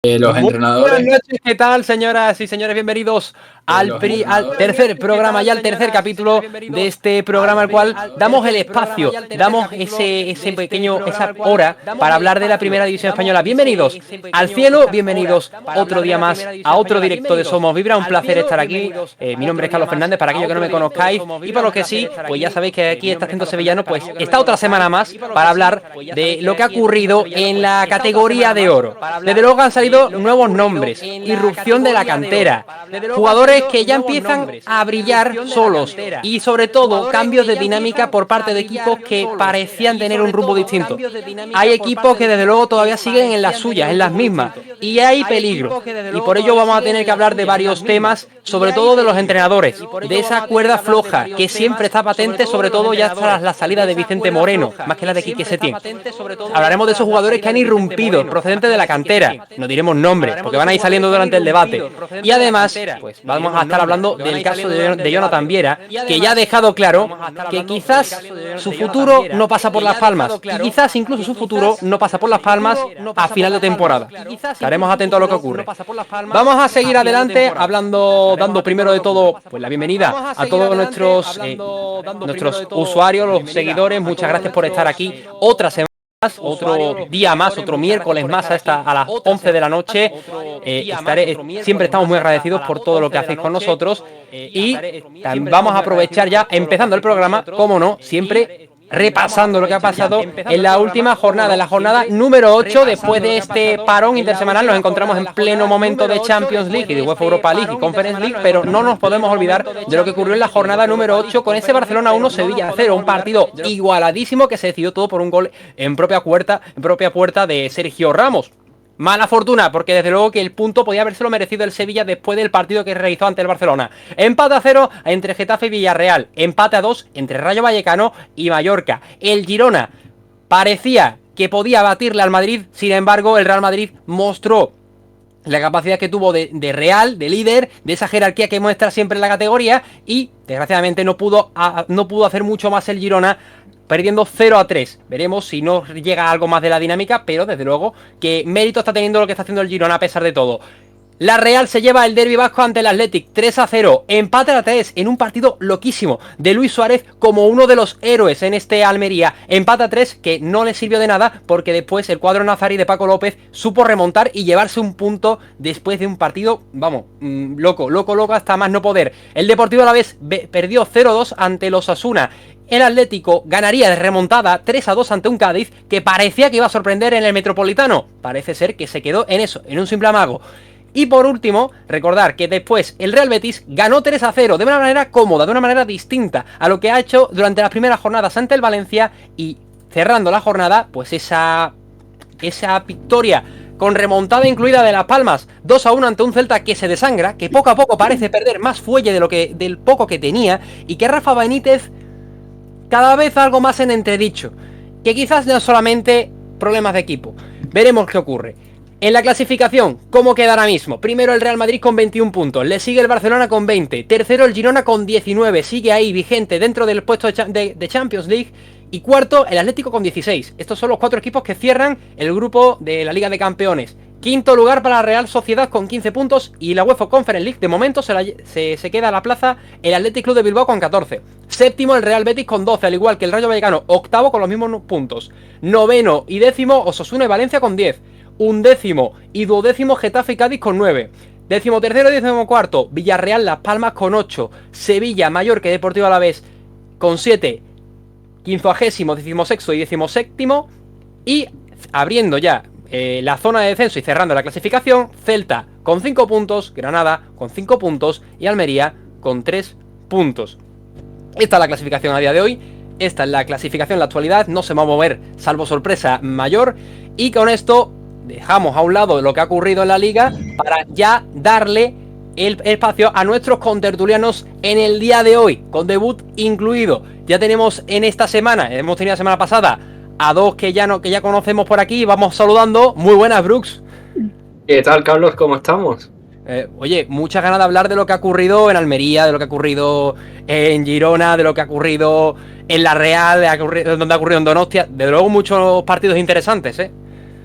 Los Muy entrenadores. buenas noches, ¿qué tal, señoras y señores? Bienvenidos al tercer programa, ya al tercer capítulo de este programa, al cual damos el espacio, damos esa hora para hablar de la Primera División Española. Bienvenidos al cielo, bienvenidos otro día más a otro directo de Somos Vibra. Un placer estar aquí. Mi nombre es Carlos Fernández, para aquellos que no me conozcáis, y para los que sí, pues ya sabéis que aquí está Acento Sevillano, pues está otra semana más para hablar de lo que ha ocurrido en la categoría de oro. Desde luego han salido nuevos nombres, irrupción de la cantera, jugadores que ya empiezan a brillar solos y sobre todo cambios de dinámica por parte de equipos que parecían tener un rumbo distinto. Hay equipos que desde luego todavía siguen en las suyas, en las mismas, y hay peligro, y por ello vamos a tener que hablar de varios temas, sobre todo de los entrenadores, de esa cuerda floja que siempre está patente, sobre todo ya tras la salida de Vicente Moreno, más que la de Quique Setién. Hablaremos de esos jugadores que han irrumpido procedentes de la cantera, no diremos nombres, porque van a ir saliendo durante el debate. Y además, pues vamos a estar hablando del caso de Jonathan Viera, que ya ha dejado claro que quizás su futuro no pasa por Las Palmas, y quizás incluso su futuro no pasa por Las Palmas a final de temporada. Estaremos atentos a lo que ocurre. Vamos a seguir adelante dando primero de todo pues la bienvenida a todos nuestros usuarios, los seguidores. Muchas gracias por estar aquí otra semana. Otro día más, otro miércoles más a las 11 de la noche. Siempre estamos muy agradecidos por todo lo que hacéis con nosotros, y vamos a aprovechar ya, empezando el programa, como no, siempre repasando lo que ha pasado en la última jornada, en la jornada número 8, después de este parón intersemanal. Nos encontramos en pleno momento de Champions League y de UEFA Europa League y Conference League, pero no nos podemos olvidar de lo que ocurrió en la jornada número 8 con ese Barcelona 1, Sevilla 0, un partido igualadísimo que se decidió todo por un gol en propia puerta de Sergio Ramos. Mala fortuna, porque desde luego que el punto podía habérselo merecido el Sevilla después del partido que realizó ante el Barcelona. Empate a 0 entre Getafe y Villarreal. Empate a 2 entre Rayo Vallecano y Mallorca. El Girona parecía que podía batirle al Madrid, sin embargo el Real Madrid mostró la capacidad que tuvo de real, de líder, de esa jerarquía que muestra siempre en la categoría, y desgraciadamente no pudo hacer mucho más el Girona, perdiendo 0-3. Veremos si no llega algo más de la dinámica, pero desde luego que mérito está teniendo lo que está haciendo el Girona a pesar de todo. La Real se lleva el derbi vasco ante el Athletic 3-0, empate a 3 en un partido loquísimo de Luis Suárez como uno de los héroes en este Almería. Empate a 3 que no le sirvió de nada, porque después el cuadro nazarí de Paco López supo remontar y llevarse un punto después de un partido, vamos, loco hasta más no poder. El Deportivo Alavés perdió 0-2 ante los Osasuna. El Atlético ganaría de remontada 3-2 ante un Cádiz que parecía que iba a sorprender en el Metropolitano. Parece ser que se quedó en eso, en un simple amago. Y por último, recordar que después el Real Betis ganó 3-0 de una manera cómoda, de una manera distinta a lo que ha hecho durante las primeras jornadas ante el Valencia, y cerrando la jornada, pues esa victoria con remontada incluida de Las Palmas, 2-1 ante un Celta que se desangra, que poco a poco parece perder más fuelle del poco que tenía, y que Rafa Benítez cada vez algo más en entredicho, que quizás no solamente problemas de equipo. Veremos qué ocurre. En la clasificación, ¿cómo queda ahora mismo? Primero el Real Madrid con 21 puntos, le sigue el Barcelona con 20, tercero el Girona con 19, sigue ahí vigente dentro del puesto de Champions League, y cuarto el Atlético con 16. Estos son los 4 equipos que cierran el grupo de la Liga de Campeones. Quinto lugar para la Real Sociedad con 15 puntos, y la UEFA Conference League de momento se queda a la plaza el Athletic Club de Bilbao con 14. Séptimo el Real Betis con 12, al igual que el Rayo Vallecano. Octavo con los mismos puntos. Noveno y décimo Osasuna y Valencia con 10. Undécimo y duodécimo Getafe y Cádiz con 9. Décimo tercero y décimo cuarto Villarreal, Las Palmas con 8. Sevilla, Mallorca y Deportivo Alavés con 7. Quincuagésimo, decimosexto y decimoséptimo. Y abriendo ya la zona de descenso y cerrando la clasificación, Celta con 5 puntos, Granada con 5 puntos y Almería con 3 puntos. Esta es la clasificación a día de hoy. Esta es la clasificación en la actualidad. No se va a mover salvo sorpresa mayor. Y con esto dejamos a un lado lo que ha ocurrido en la liga para ya darle el espacio a nuestros contertulianos en el día de hoy, con debut incluido. Ya tenemos en esta semana, hemos tenido la semana pasada a dos que ya conocemos por aquí. Vamos saludando. Muy buenas, Brooks. ¿Qué tal, Carlos? ¿Cómo estamos? Oye, muchas ganas de hablar de lo que ha ocurrido en Almería, de lo que ha ocurrido en Girona, de lo que ha ocurrido en La Real, donde ha ocurrido en Donostia. Desde luego muchos partidos interesantes, ¿eh?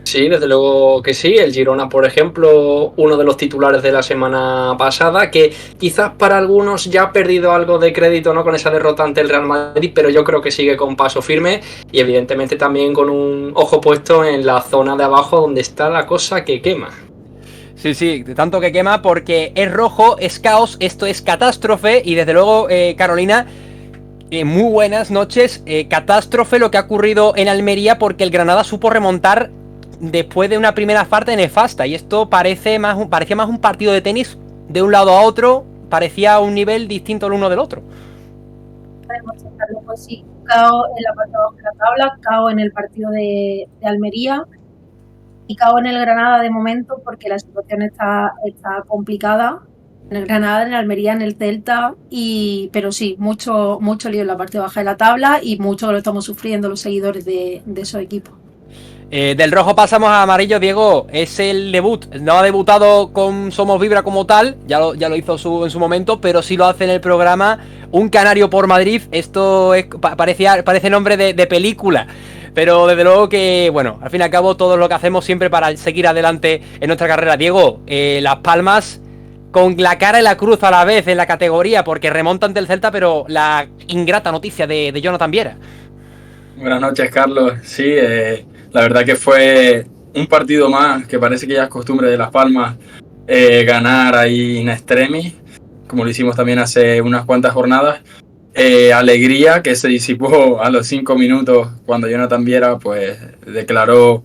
Sí, desde luego que sí. El Girona, por ejemplo, uno de los titulares de la semana pasada, que quizás para algunos ya ha perdido algo de crédito, ¿no?, con esa derrota ante el Real Madrid, pero yo creo que sigue con paso firme y evidentemente también con un ojo puesto en la zona de abajo donde está la cosa que quema. Sí, sí, de tanto que quema porque es rojo, es caos, esto es catástrofe y desde luego, Carolina, muy buenas noches. Catástrofe lo que ha ocurrido en Almería porque el Granada supo remontar después de una primera parte nefasta y esto parecía más un partido de tenis de un lado a otro, parecía un nivel distinto el uno del otro. Pues sí, caos en la parte de abajo de la tabla, caos en el partido de Almería y caos en el Granada de momento porque la situación está complicada en el Granada, en el Almería, en el Celta, pero sí, mucho lío en la parte baja de la tabla y mucho lo estamos sufriendo los seguidores de esos equipos. Del rojo pasamos a amarillo, Diego. Es el debut. No ha debutado con Somos Vibra como tal, ya lo hizo en su momento, pero sí lo hace en el programa. Un canario por Madrid. Esto parece nombre de película. Pero desde luego que, bueno, al fin y al cabo todo lo que hacemos siempre para seguir adelante en nuestra carrera. Diego, Las Palmas con la cara y la cruz a la vez en la categoría, porque remonta ante el Celta, pero la ingrata noticia de Jonathan Viera. Buenas noches, Carlos. Sí, la verdad que fue un partido más que parece que ya es costumbre de Las Palmas ganar ahí in extremis, como lo hicimos también hace unas cuantas jornadas. Alegría que se disipó a los 5 minutos cuando Jonathan Viera pues declaró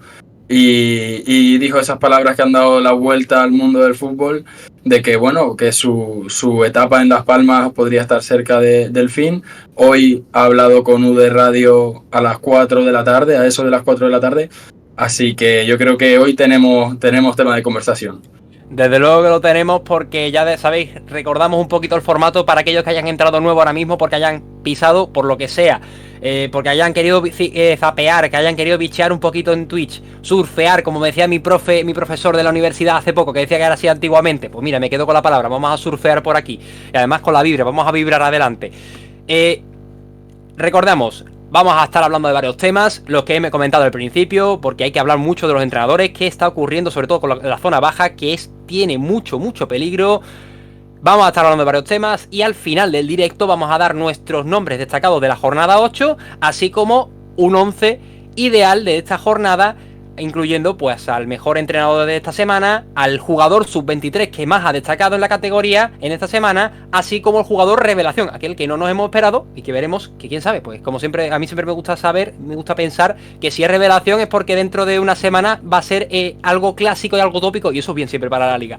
y dijo esas palabras que han dado la vuelta al mundo del fútbol, de que bueno, que su etapa en Las Palmas podría estar cerca del fin. Hoy ha hablado con UD Radio a las 4 de la tarde, a eso de las 4 de la tarde, así que yo creo que hoy tenemos tema de conversación. Desde luego que lo tenemos porque ya sabéis, recordamos un poquito el formato para aquellos que hayan entrado nuevo ahora mismo porque hayan pisado por lo que sea, porque hayan querido zapear, que hayan querido bichear un poquito en Twitch, surfear, como decía mi profesor de la universidad hace poco, que decía que era así antiguamente. Pues mira, me quedo con la palabra, vamos a surfear por aquí y además con la vibra, vamos a vibrar adelante. Recordamos, vamos a estar hablando de varios temas, los que he comentado al principio, porque hay que hablar mucho de los entrenadores, qué está ocurriendo, sobre todo con la zona baja, que tiene mucho peligro. Vamos a estar hablando de varios temas y al final del directo vamos a dar nuestros nombres destacados de la jornada 8, así como un 11 ideal de esta jornada, incluyendo pues al mejor entrenador de esta semana, al jugador sub-23 que más ha destacado en la categoría en esta semana, así como el jugador revelación, aquel que no nos hemos esperado y que veremos que quién sabe, pues como siempre, a mí siempre me gusta pensar que si es revelación es porque dentro de una semana va a ser algo clásico y algo tópico y eso es bien siempre para la liga.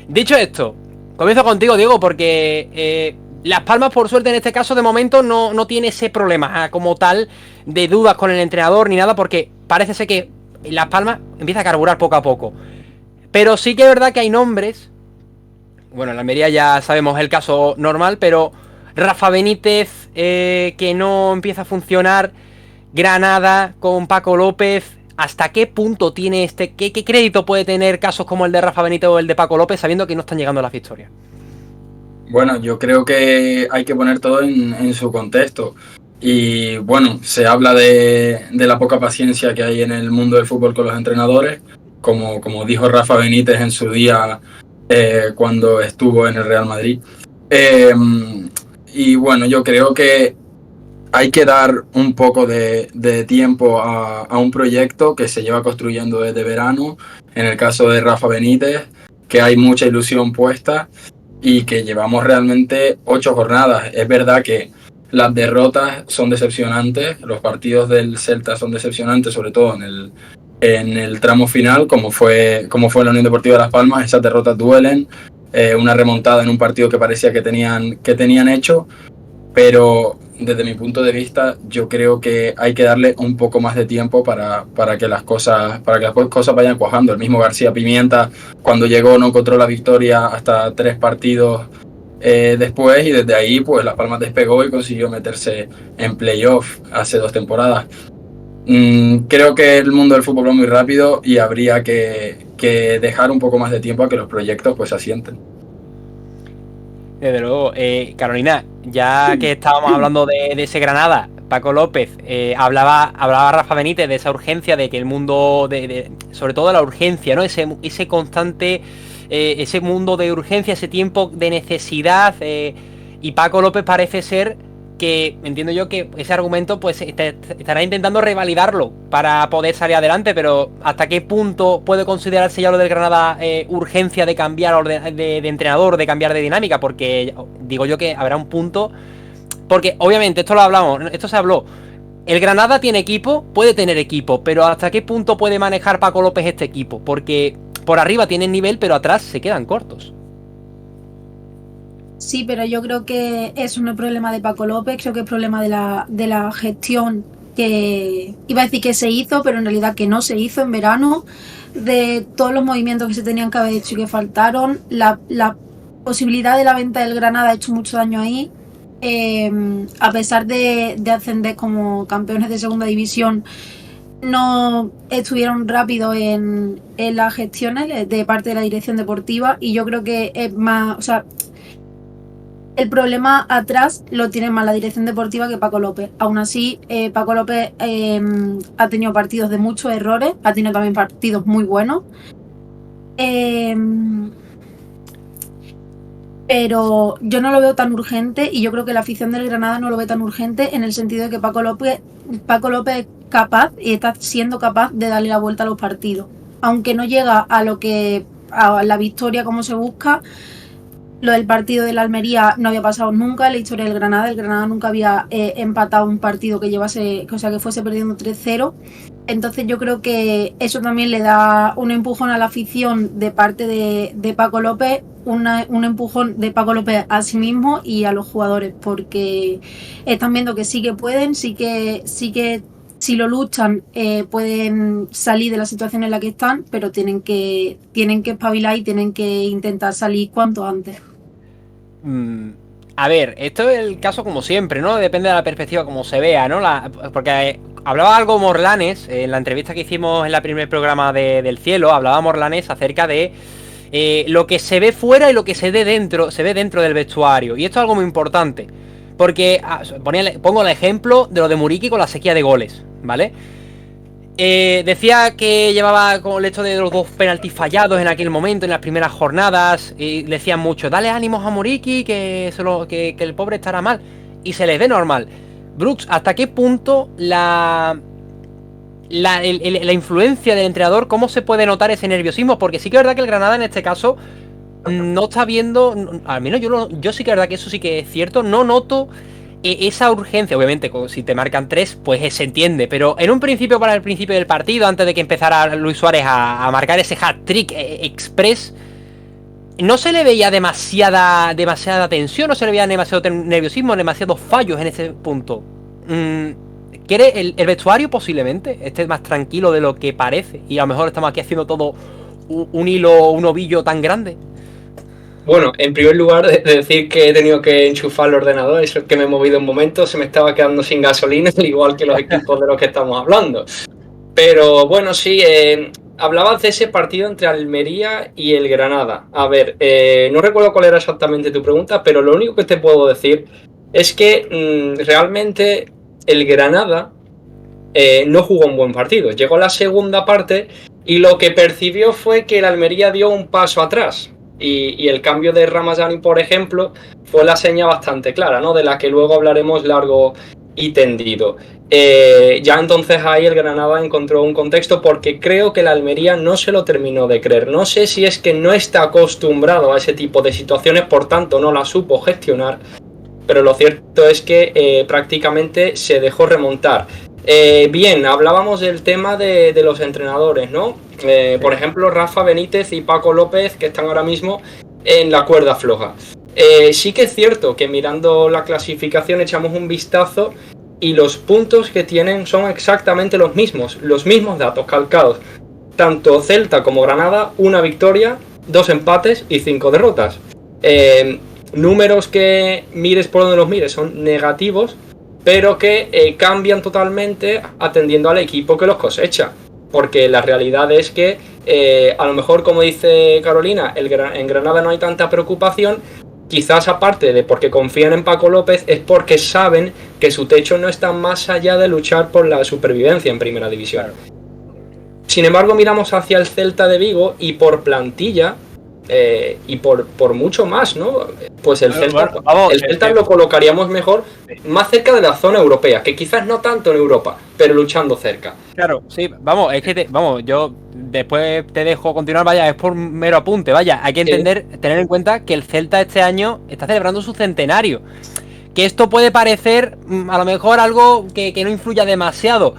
Dicho esto, comienzo contigo, Diego, porque Las Palmas, por suerte, en este caso, de momento, no tiene ese problema como tal de dudas con el entrenador ni nada, porque parece ser que Las Palmas empieza a carburar poco a poco. Pero sí que es verdad que hay nombres. Bueno, en la Almería ya sabemos el caso normal, pero Rafa Benítez, que no empieza a funcionar. Granada con Paco López. ¿Hasta qué punto tiene qué crédito puede tener casos como el de Rafa Benítez o el de Paco López, sabiendo que no están llegando a las victorias? Bueno, yo creo que hay que poner todo en su contexto. Y bueno, se habla de la poca paciencia que hay en el mundo del fútbol con los entrenadores, como dijo Rafa Benítez en su día cuando estuvo en el Real Madrid. Y bueno, yo creo que hay que dar un poco de tiempo a un proyecto que se lleva construyendo desde verano, en el caso de Rafa Benítez, que hay mucha ilusión puesta y que llevamos realmente 8 jornadas. Es verdad que las derrotas son decepcionantes, los partidos del Celta son decepcionantes, sobre todo en el tramo final, como fue la Unión Deportiva Las Palmas. Esas derrotas duelen, una remontada en un partido que parecía que tenían hecho, pero desde mi punto de vista yo creo que hay que darle un poco más de tiempo para que las cosas vayan cuajando. El mismo García Pimienta, cuando llegó, no encontró la victoria hasta 3 partidos después, y desde ahí pues Las Palmas despegó y consiguió meterse en playoff hace 2 temporadas. Creo que el mundo del fútbol va muy rápido y habría que dejar un poco más de tiempo a que los proyectos pues se asienten. Desde luego, Carolina, ya que estábamos hablando de ese Granada, Paco López, hablaba Rafa Benítez de esa urgencia, de que el mundo, sobre todo la urgencia, ¿no? Ese constante, ese mundo de urgencia, ese tiempo de necesidad, y Paco López parece ser que, entiendo yo que ese argumento pues estará intentando revalidarlo para poder salir adelante, pero ¿hasta qué punto puede considerarse ya lo del Granada urgencia de cambiar de entrenador, de cambiar de dinámica? Porque digo yo que habrá un punto, porque obviamente esto se habló, el Granada tiene equipo, puede tener equipo, pero ¿hasta qué punto puede manejar Paco López este equipo? Porque por arriba tienen nivel, pero atrás se quedan cortos. Sí, pero yo creo que eso no es problema de Paco López, creo que es problema de la gestión que iba a decir que se hizo, pero en realidad que no se hizo en verano, de todos los movimientos que se tenían que haber hecho y que faltaron, la posibilidad de la venta del Granada ha hecho mucho daño ahí, a pesar de ascender como campeones de segunda división, no estuvieron rápidos en las gestiones de parte de la dirección deportiva, y yo creo que es más, o sea, el problema atrás lo tiene más la dirección deportiva que Paco López. Aún así, Paco López ha tenido partidos de muchos errores, ha tenido también partidos muy buenos. Pero yo no lo veo tan urgente, y yo creo que la afición del Granada no lo ve tan urgente, en el sentido de que Paco López es capaz y está siendo capaz de darle la vuelta a los partidos. Aunque no llega a la victoria como se busca. Lo del partido de la Almería no había pasado nunca en la historia del Granada. El Granada nunca había empatado un partido que fuese perdiendo 3-0. Entonces yo creo que eso también le da un empujón a la afición de parte de Paco López, un empujón de Paco López a sí mismo y a los jugadores, porque están viendo que sí que pueden, sí que si lo luchan pueden salir de la situación en la que están, pero tienen que espabilar y tienen que intentar salir cuanto antes. A ver, esto es el caso como siempre, ¿no? Depende de la perspectiva como se vea, ¿no? Porque hablaba algo Morlanes en la entrevista que hicimos en el primer programa del Cielo, hablaba Morlanes acerca de lo que se ve fuera y lo que se ve dentro del vestuario. Y esto es algo muy importante, porque pongo el ejemplo de lo de Muriqui con la sequía de goles, ¿vale? Decía que llevaba con el hecho de los 2 penaltis fallados en aquel momento, en las primeras jornadas, y decían mucho, dale ánimos a Muriqui, que el pobre estará mal, y se les ve normal. Brooks, ¿hasta qué punto la influencia del entrenador, cómo se puede notar ese nerviosismo? Porque sí que es verdad que el Granada en este caso no está viendo, al menos yo sí que es verdad que eso sí que es cierto, no noto esa urgencia. Obviamente si te marcan 3 pues se entiende, pero en un principio, para el principio del partido, antes de que empezara Luis Suárez a marcar ese hat-trick express, no se le veía demasiada tensión, no se le veía demasiado nerviosismo, demasiados fallos en ese punto. ¿Quiere el vestuario posiblemente esté más tranquilo de lo que parece? Y a lo mejor estamos aquí haciendo todo un hilo, un ovillo tan grande. Bueno, en primer lugar, decir que he tenido que enchufar el ordenador, eso es que me he movido un momento, se me estaba quedando sin gasolina, al igual que los equipos de los que estamos hablando. Pero bueno, sí, hablabas de ese partido entre Almería y el Granada. A ver, no recuerdo cuál era exactamente tu pregunta, pero lo único que te puedo decir es que realmente el Granada no jugó un buen partido. Llegó la segunda parte y lo que percibió fue que el Almería dio un paso atrás. Y el cambio de Ramazani, por ejemplo, fue la seña bastante clara, ¿no? De la que luego hablaremos largo y tendido. Ya entonces ahí el Granada encontró un contexto, porque creo que el Almería no se lo terminó de creer. No sé si es que no está acostumbrado a ese tipo de situaciones, por tanto no la supo gestionar, pero lo cierto es que prácticamente se dejó remontar. Bien, hablábamos del tema de los entrenadores, ¿no? Por ejemplo, Rafa Benítez y Paco López, que están ahora mismo en la cuerda floja. Sí que es cierto que mirando la clasificación echamos un vistazo y los puntos que tienen son exactamente los mismos datos calcados. Tanto Celta como Granada, 1 victoria, 2 empates y 5 derrotas. Números que mires por donde los mires son negativos, pero que cambian totalmente atendiendo al equipo que los cosecha. Porque la realidad es que a lo mejor, como dice Carolina, en Granada no hay tanta preocupación, quizás aparte de porque confían en Paco López, es porque saben que su techo no está más allá de luchar por la supervivencia en Primera División. Sin embargo, miramos hacia el Celta de Vigo y por plantilla y por mucho más, ¿no? Pues el Celta lo colocaríamos mejor, más cerca de la zona europea, que quizás no tanto en Europa, pero luchando cerca. Claro, sí, vamos, es que yo después te dejo continuar, vaya, es por mero apunte, vaya, hay que entender, tener en cuenta que el Celta este año está celebrando su centenario, que esto puede parecer a lo mejor algo que no influya demasiado,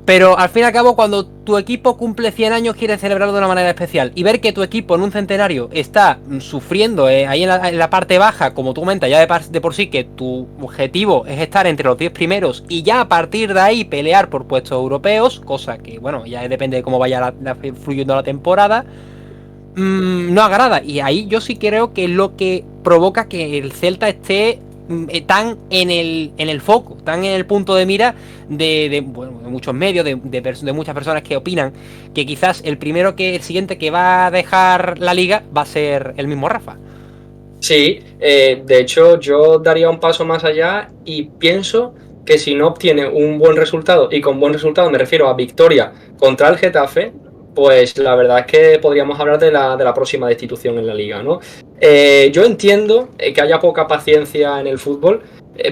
pero al fin y al cabo cuando tu equipo cumple 100 años quieres celebrarlo de una manera especial y ver que tu equipo en un centenario está sufriendo ahí en la parte baja, como tú comentas, ya de por sí que tu objetivo es estar entre los 10 primeros y ya a partir de ahí pelear por puestos europeos, cosa que bueno, ya depende de cómo vaya fluyendo la temporada, no agrada, y ahí yo sí creo que es lo que provoca que el Celta esté tan en el foco, tan en el punto de mira de muchos medios, de muchas personas que opinan que quizás el siguiente que va a dejar la liga va a ser el mismo Rafa. Sí, de hecho yo daría un paso más allá y pienso que si no obtiene un buen resultado, y con buen resultado me refiero a victoria contra el Getafe, pues la verdad es que podríamos hablar de la próxima destitución en la liga, ¿no? Yo entiendo que haya poca paciencia en el fútbol,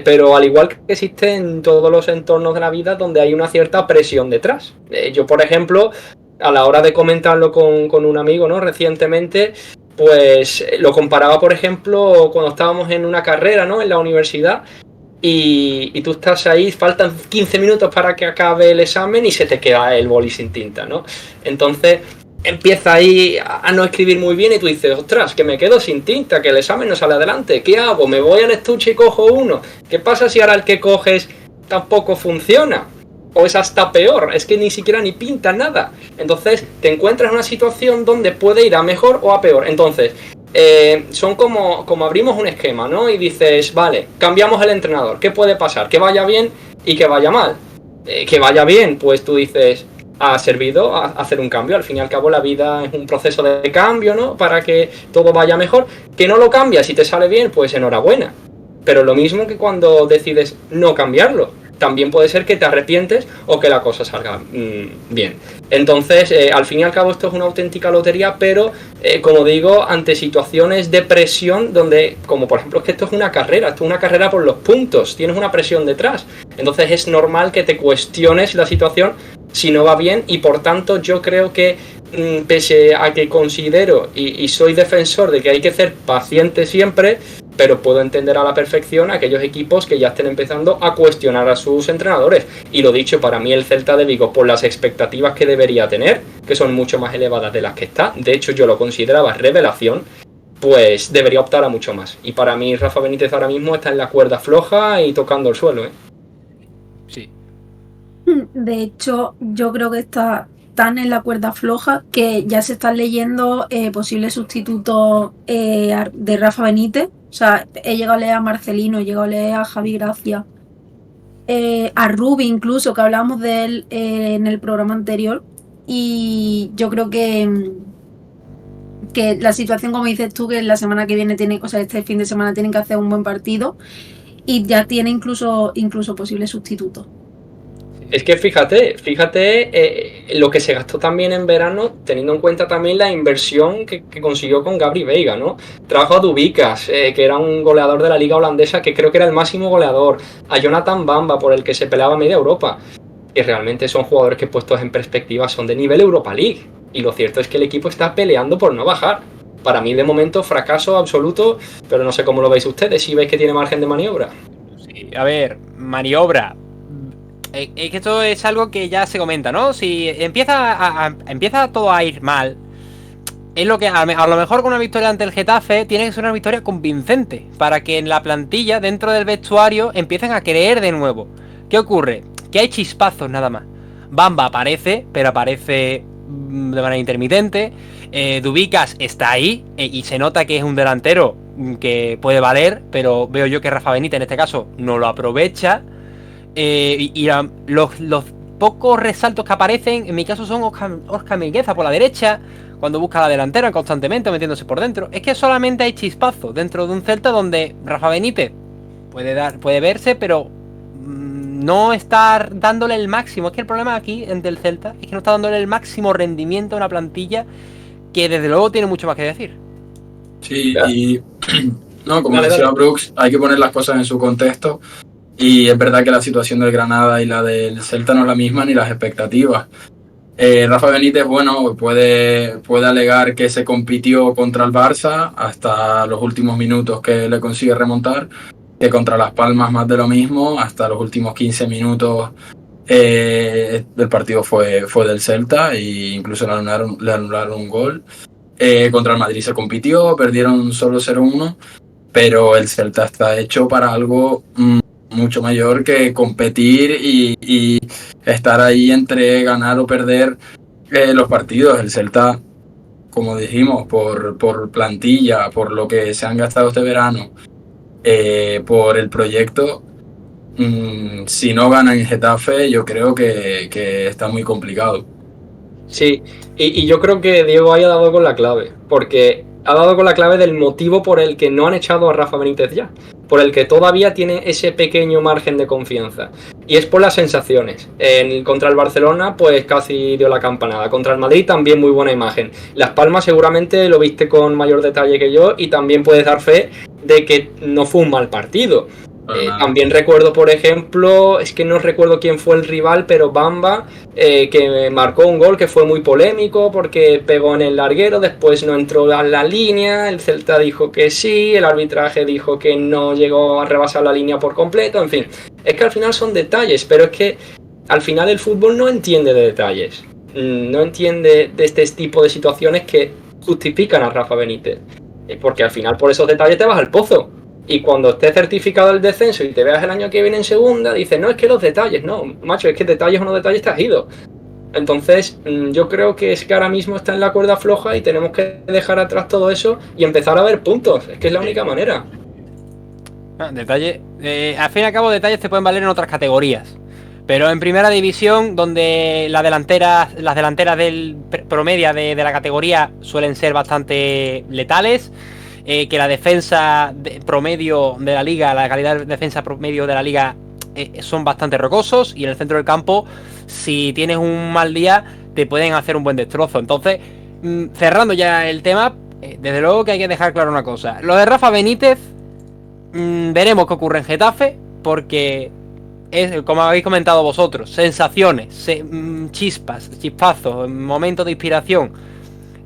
pero al igual que existe en todos los entornos de la vida donde hay una cierta presión detrás. Yo, por ejemplo, a la hora de comentarlo con un amigo, ¿no? Recientemente, pues lo comparaba, por ejemplo, cuando estábamos en una carrera, ¿no? En la universidad. Y tú estás ahí, faltan 15 minutos para que acabe el examen y se te queda el boli sin tinta, ¿no? Entonces empieza ahí a no escribir muy bien y tú dices, ostras, que me quedo sin tinta, que el examen no sale adelante, ¿qué hago? ¿Me voy al estuche y cojo uno? ¿Qué pasa si ahora el que coges tampoco funciona? O es hasta peor, es que ni siquiera ni pinta nada. Entonces te encuentras en una situación donde puede ir a mejor o a peor. Entonces son como abrimos un esquema, ¿no? Y dices, vale, cambiamos el entrenador, ¿qué puede pasar? Que vaya bien y que vaya mal. Que vaya bien, pues tú dices, ha servido a hacer un cambio. Al fin y al cabo la vida es un proceso de cambio, ¿no? Para que todo vaya mejor. Que no lo cambias y te sale bien, pues enhorabuena. Pero lo mismo que cuando decides no cambiarlo. También puede ser que te arrepientes o que la cosa salga bien. Entonces, al fin y al cabo esto es una auténtica lotería, pero como digo, ante situaciones de presión donde, como por ejemplo, es que esto es una carrera por los puntos, tienes una presión detrás. Entonces es normal que te cuestiones la situación si no va bien y por tanto yo creo que pese a que considero y soy defensor de que hay que ser paciente siempre, pero puedo entender a la perfección a aquellos equipos que ya estén empezando a cuestionar a sus entrenadores. Y lo dicho, para mí el Celta de Vigo, por las expectativas que debería tener, que son mucho más elevadas de las que está, de hecho yo lo consideraba revelación, pues debería optar a mucho más. Y para mí Rafa Benítez ahora mismo está en la cuerda floja y tocando el suelo, ¿eh? Sí. De hecho, yo creo que está tan en la cuerda floja que ya se están leyendo posibles sustitutos de Rafa Benítez. O sea, he llegado a leer a Marcelino, he llegado a leer a Javi Gracia, a Rubi incluso, que hablábamos de él en el programa anterior. Y yo creo que la situación, como dices tú, que la semana que viene este fin de semana tienen que hacer un buen partido y ya tiene incluso posibles sustitutos. Es que fíjate lo que se gastó también en verano, teniendo en cuenta también la inversión que consiguió con Gabri Veiga, ¿no? Trajo a Dubicas, que era un goleador de la liga holandesa, que creo que era el máximo goleador, a Jonathan Bamba, por el que se peleaba media Europa, y realmente son jugadores que puestos en perspectiva son de nivel Europa League, y lo cierto es que el equipo está peleando por no bajar. Para mí de momento fracaso absoluto, pero no sé cómo lo veis ustedes, si veis que tiene margen de maniobra. Sí, a ver, maniobra. Es que esto es algo que ya se comenta, ¿no? Si empieza todo a ir mal, es lo que a lo mejor con una victoria ante el Getafe tiene que ser una victoria convincente para que en la plantilla, dentro del vestuario, empiecen a creer de nuevo. ¿Qué ocurre? Que hay chispazos nada más. Bamba aparece, pero aparece de manera intermitente. Dubicas está ahí y se nota que es un delantero que puede valer, pero veo yo que Rafa Benítez en este caso no lo aprovecha. Los pocos resaltos que aparecen, en mi caso son Óscar Mingueza por la derecha, cuando busca la delantera constantemente, metiéndose por dentro. Es que solamente hay chispazos dentro de un Celta donde Rafa Benítez puede verse, pero no está dándole el máximo. Es que el problema aquí del Celta es que no está dándole el máximo rendimiento a una plantilla que desde luego tiene mucho más que decir. Sí, y no, como decía Brooks, hay que poner las cosas en su contexto. Y es verdad que la situación del Granada y la del Celta no es la misma, ni las expectativas. Rafa Benítez, bueno, puede alegar que se compitió contra el Barça hasta los últimos minutos que le consigue remontar, que contra Las Palmas más de lo mismo, hasta los últimos 15 minutos del partido fue del Celta e incluso le anularon un gol. Contra el Madrid se compitió, perdieron solo 0-1, pero el Celta está hecho para algo mucho mayor que competir y estar ahí entre ganar o perder los partidos. El Celta, como dijimos, por plantilla, por lo que se han gastado este verano, por el proyecto, si no gana en Getafe, yo creo que está muy complicado. Sí, y yo creo que Diego ahí ha dado con la clave, porque ha dado con la clave del motivo por el que no han echado a Rafa Benítez ya, por el que todavía tiene ese pequeño margen de confianza, y es por las sensaciones. Contra el Barcelona pues casi dio la campanada, contra el Madrid también muy buena imagen, Las Palmas seguramente lo viste con mayor detalle que yo y también puedes dar fe de que no fue un mal partido. También recuerdo, por ejemplo, es que no recuerdo quién fue el rival, pero Bamba, que marcó un gol que fue muy polémico porque pegó en el larguero, después no entró a la línea, el Celta dijo que sí, el arbitraje dijo que no llegó a rebasar la línea por completo, en fin. Es que al final son detalles, pero es que al final el fútbol no entiende de detalles, no entiende de este tipo de situaciones que justifican a Rafa Benítez, porque al final por esos detalles te vas al pozo. Y cuando esté certificado el descenso y te veas el año que viene en segunda, dices, no, es que los detalles, no, macho, es que detalles o no detalles te has ido. Entonces, yo creo que es que ahora mismo está en la cuerda floja y tenemos que dejar atrás todo eso y empezar a ver puntos. Es que es la única manera. Detalle, al fin y al cabo, detalles te pueden valer en otras categorías. Pero en primera división, donde las delanteras del promedio de la categoría suelen ser bastante letales, que la defensa promedio de la liga, la calidad de defensa promedio de la liga son bastante rocosos, y en el centro del campo, si tienes un mal día, te pueden hacer un buen destrozo. Entonces, cerrando ya el tema, desde luego que hay que dejar claro una cosa. Lo de Rafa Benítez, veremos qué ocurre en Getafe, porque es, como habéis comentado vosotros, sensaciones, chispazos, momentos de inspiración.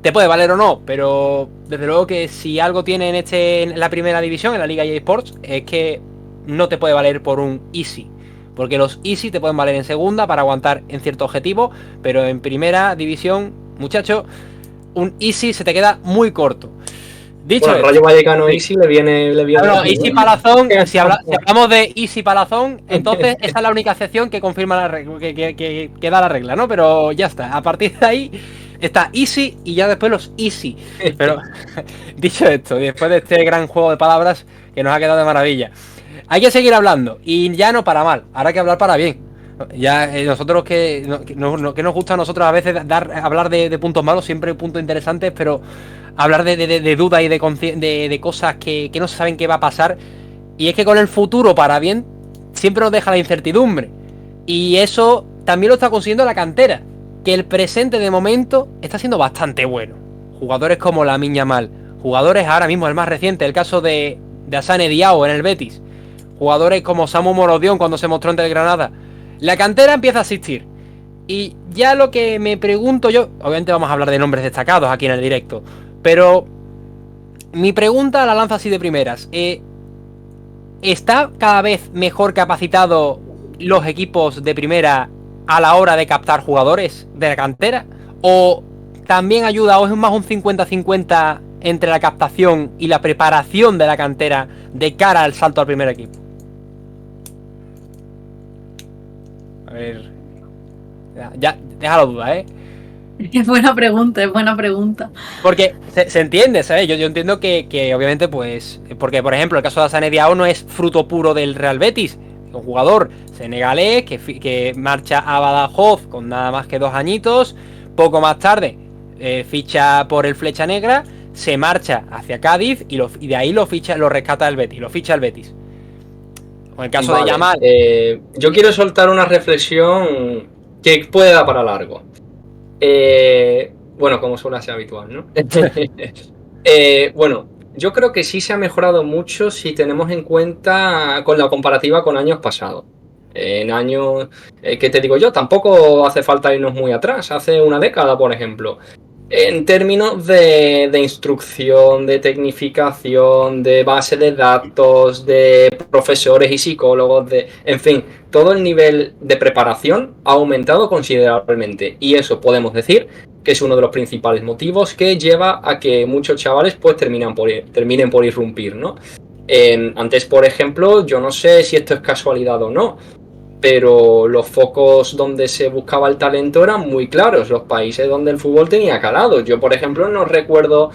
Te puede valer o no, pero desde luego que si algo tiene en la primera división, en la Liga EA Sports, es que no te puede valer por un easy. Porque los easy te pueden valer en segunda para aguantar en cierto objetivo, pero en primera división, muchacho, un easy se te queda muy corto. Dicho bueno, Rayo Vallecano easy le viene no, easy Palazón, si hablamos de easy Palazón, entonces esa es la única excepción que confirma la regla, que da la regla, ¿no? Pero ya está, a partir de ahí está easy y ya después los easy. Pero dicho esto, después de este gran juego de palabras que nos ha quedado de maravilla, hay que seguir hablando, y ya no para mal, ahora hay que hablar para bien. Ya nosotros que nos gusta a nosotros a veces hablar de puntos malos, siempre puntos interesantes, pero hablar de dudas y de cosas que no se saben qué va a pasar. Y es que con el futuro para bien siempre nos deja la incertidumbre, y eso también lo está consiguiendo la cantera, que el presente de momento está siendo bastante bueno. Jugadores como Lamine Yamal, jugadores ahora mismo, el más reciente, el caso de Hassane Diao en el Betis, jugadores como Samu Morodion cuando se mostró ante el Granada. La cantera empieza a asistir. Y ya lo que me pregunto yo, obviamente vamos a hablar de nombres destacados aquí en el directo, pero mi pregunta la lanzo así de primeras. ¿Está cada vez mejor capacitado los equipos de primera a la hora de captar jugadores de la cantera? ¿O también ayuda, o es más un 50-50 entre la captación y la preparación de la cantera de cara al salto al primer equipo? A ver, ya déjalo duda, Es buena pregunta. Porque se entiende, ¿sabes? Yo entiendo que obviamente, pues, porque por ejemplo el caso de Hassane Diao no es fruto puro del Real Betis. un jugador senegalés que marcha a Badajoz con nada más que 2 añitos. Poco más tarde ficha por el Flecha Negra, se marcha hacia Cádiz y de ahí lo rescata el Betis, lo ficha el Betis. En el caso de Yamal. Yo quiero soltar una reflexión que puede dar para largo. Bueno, como suele ser habitual, ¿no? Bueno, yo creo que sí se ha mejorado mucho si tenemos en cuenta con la comparativa con años pasados. En años, ¿qué te digo yo? Tampoco hace falta irnos muy atrás, hace una década, por ejemplo. En términos de instrucción, de tecnificación, de base de datos, de profesores y psicólogos, en fin, todo el nivel de preparación ha aumentado considerablemente. Y eso podemos decir que es uno de los principales motivos que lleva a que muchos chavales pues terminen por irrumpir, ¿no? Antes, por ejemplo, yo no sé si esto es casualidad o no, pero los focos donde se buscaba el talento eran muy claros, los países donde el fútbol tenía calado. Yo, por ejemplo, no recuerdo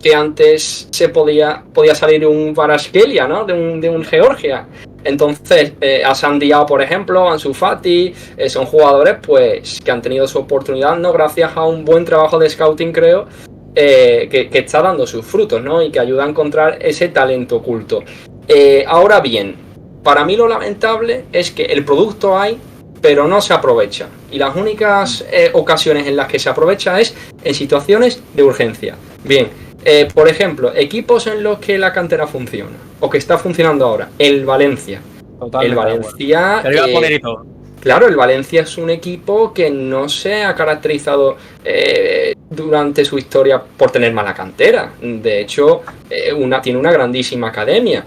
que antes se podía salir un Kvaratskhelia, ¿no? de un Georgia. Entonces, Hassan Diao, por ejemplo, Ansu Fati, son jugadores pues que han tenido su oportunidad, ¿no? Gracias a un buen trabajo de scouting, creo, que está dando sus frutos, ¿no? Y que ayuda a encontrar ese talento oculto. Ahora bien, para mí lo lamentable es que el producto hay, pero no se aprovecha. Y las únicas ocasiones en las que se aprovecha es en situaciones de urgencia. Bien, por ejemplo, equipos en los que la cantera funciona, o que está funcionando ahora, el Valencia. Totalmente, el Valencia... Te lo iba a poner y todo. Claro, el Valencia es un equipo que no se ha caracterizado durante su historia por tener mala cantera. De hecho, tiene una grandísima academia,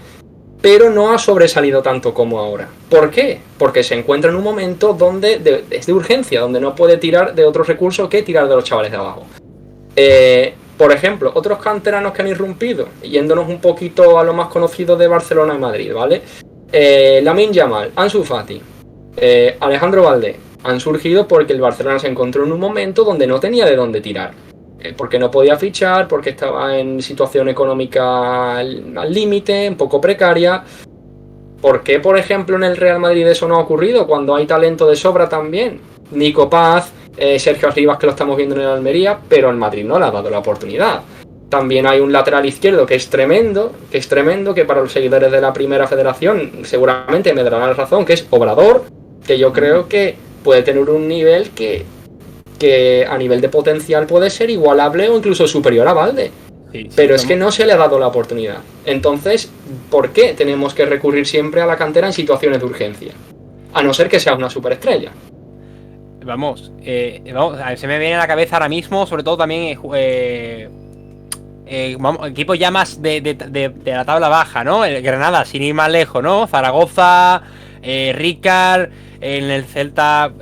pero no ha sobresalido tanto como ahora. ¿Por qué? Porque se encuentra en un momento donde es de urgencia, donde no puede tirar de otros recursos que tirar de los chavales de abajo. Por ejemplo, otros canteranos que han irrumpido, yéndonos un poquito a lo más conocido de Barcelona y Madrid, ¿vale? Lamine Yamal, Ansu Fati, Alejandro Valdés, han surgido porque el Barcelona se encontró en un momento donde no tenía de dónde tirar. Porque no podía fichar, porque estaba en situación económica al límite, un poco precaria. ¿Por qué, por ejemplo, en el Real Madrid eso no ha ocurrido cuando hay talento de sobra también? Nico Paz, Sergio Arribas, que lo estamos viendo en el Almería, pero el Madrid no le ha dado la oportunidad. También hay un lateral izquierdo que es tremendo, que para los seguidores de la Primera Federación seguramente me darán la razón, que es Obrador, que yo creo que puede tener un nivel que a nivel de potencial puede ser igualable o incluso superior a Valde. Sí, pero es que no se le ha dado la oportunidad. Entonces, ¿por qué tenemos que recurrir siempre a la cantera en situaciones de urgencia? A no ser que sea una superestrella. Vamos, se me viene a la cabeza ahora mismo, sobre todo también equipos ya más de la tabla baja, ¿no? El Granada, sin ir más lejos, ¿no? Zaragoza, Ricard, en el Celta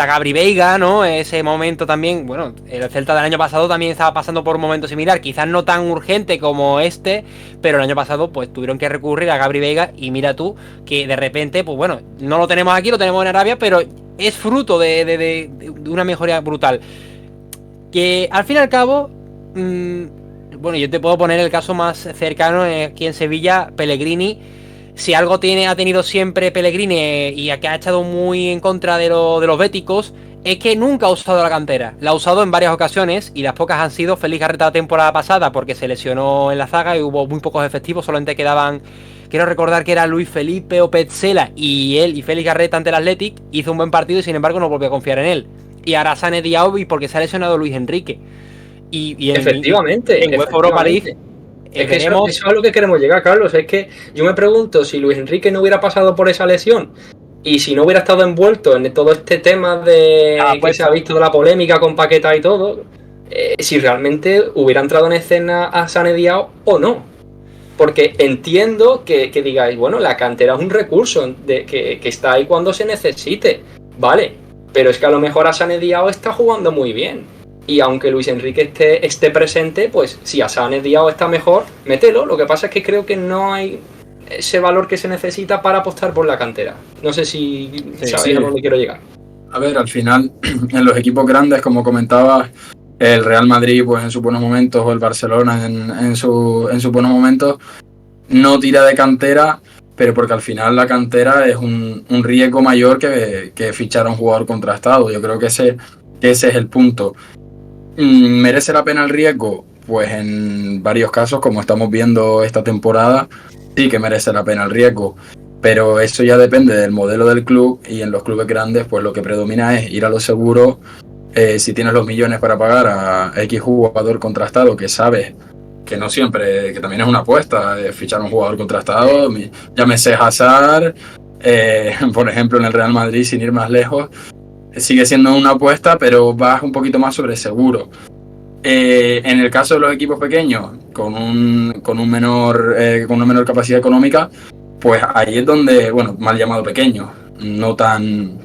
Gabri Veiga, ¿no? Ese momento también, bueno, el Celta del año pasado también estaba pasando por un momento similar, quizás no tan urgente como este, pero el año pasado pues tuvieron que recurrir a Gabri Veiga y mira tú que de repente, pues bueno, no lo tenemos aquí, lo tenemos en Arabia, pero es fruto de una mejoría brutal. Que al fin y al cabo, bueno, yo te puedo poner el caso más cercano aquí en Sevilla, Pellegrini. Si algo ha tenido siempre Pellegrini y que ha echado muy en contra de los béticos, es que nunca ha usado la cantera. La ha usado en varias ocasiones y las pocas han sido Félix Garreta la temporada pasada porque se lesionó en la zaga y hubo muy pocos efectivos, solamente quedaban, quiero recordar que era Luis Felipe o Petzela y él y Félix Garreta ante el Athletic, hizo un buen partido y sin embargo no volvió a confiar en él. Y ahora Sané Diaby porque se ha lesionado Luis Enrique. Y efectivamente. En UEFA Europa League. Es que eso es a lo que queremos llegar, Carlos. Es que yo me pregunto si Luis Enrique no hubiera pasado por esa lesión y si no hubiera estado envuelto en todo este tema de que se ha visto de la polémica con Paquetá y todo, si realmente hubiera entrado en escena a Sané Diao o no. Porque entiendo que digáis, bueno, la cantera es un recurso que está ahí cuando se necesite, vale, pero es que a lo mejor a Sané Diao está jugando muy bien. Y aunque Luis Enrique esté presente, pues si a Sané Diao está mejor, mételo. Lo que pasa es que creo que no hay ese valor que se necesita para apostar por la cantera. No sé si sabéis a dónde quiero llegar. A ver, al final, en los equipos grandes, como comentabas, el Real Madrid pues en sus buenos momentos o el Barcelona en sus buenos momentos no tira de cantera pero porque al final la cantera es un riesgo mayor que fichar a un jugador contrastado. Yo creo que ese es el punto. ¿Merece la pena el riesgo? Pues en varios casos, como estamos viendo esta temporada, sí que merece la pena el riesgo. Pero eso ya depende del modelo del club, y en los clubes grandes pues lo que predomina es ir a lo seguro. Si tienes los millones para pagar a X jugador contrastado, que sabes que no siempre, que también es una apuesta, fichar a un jugador contrastado, llámese Hazard, por ejemplo en el Real Madrid, sin ir más lejos, sigue siendo una apuesta, pero vas un poquito más sobre seguro. En el caso de los equipos pequeños, con una menor capacidad económica, pues ahí es donde, bueno, mal llamado pequeño, no tan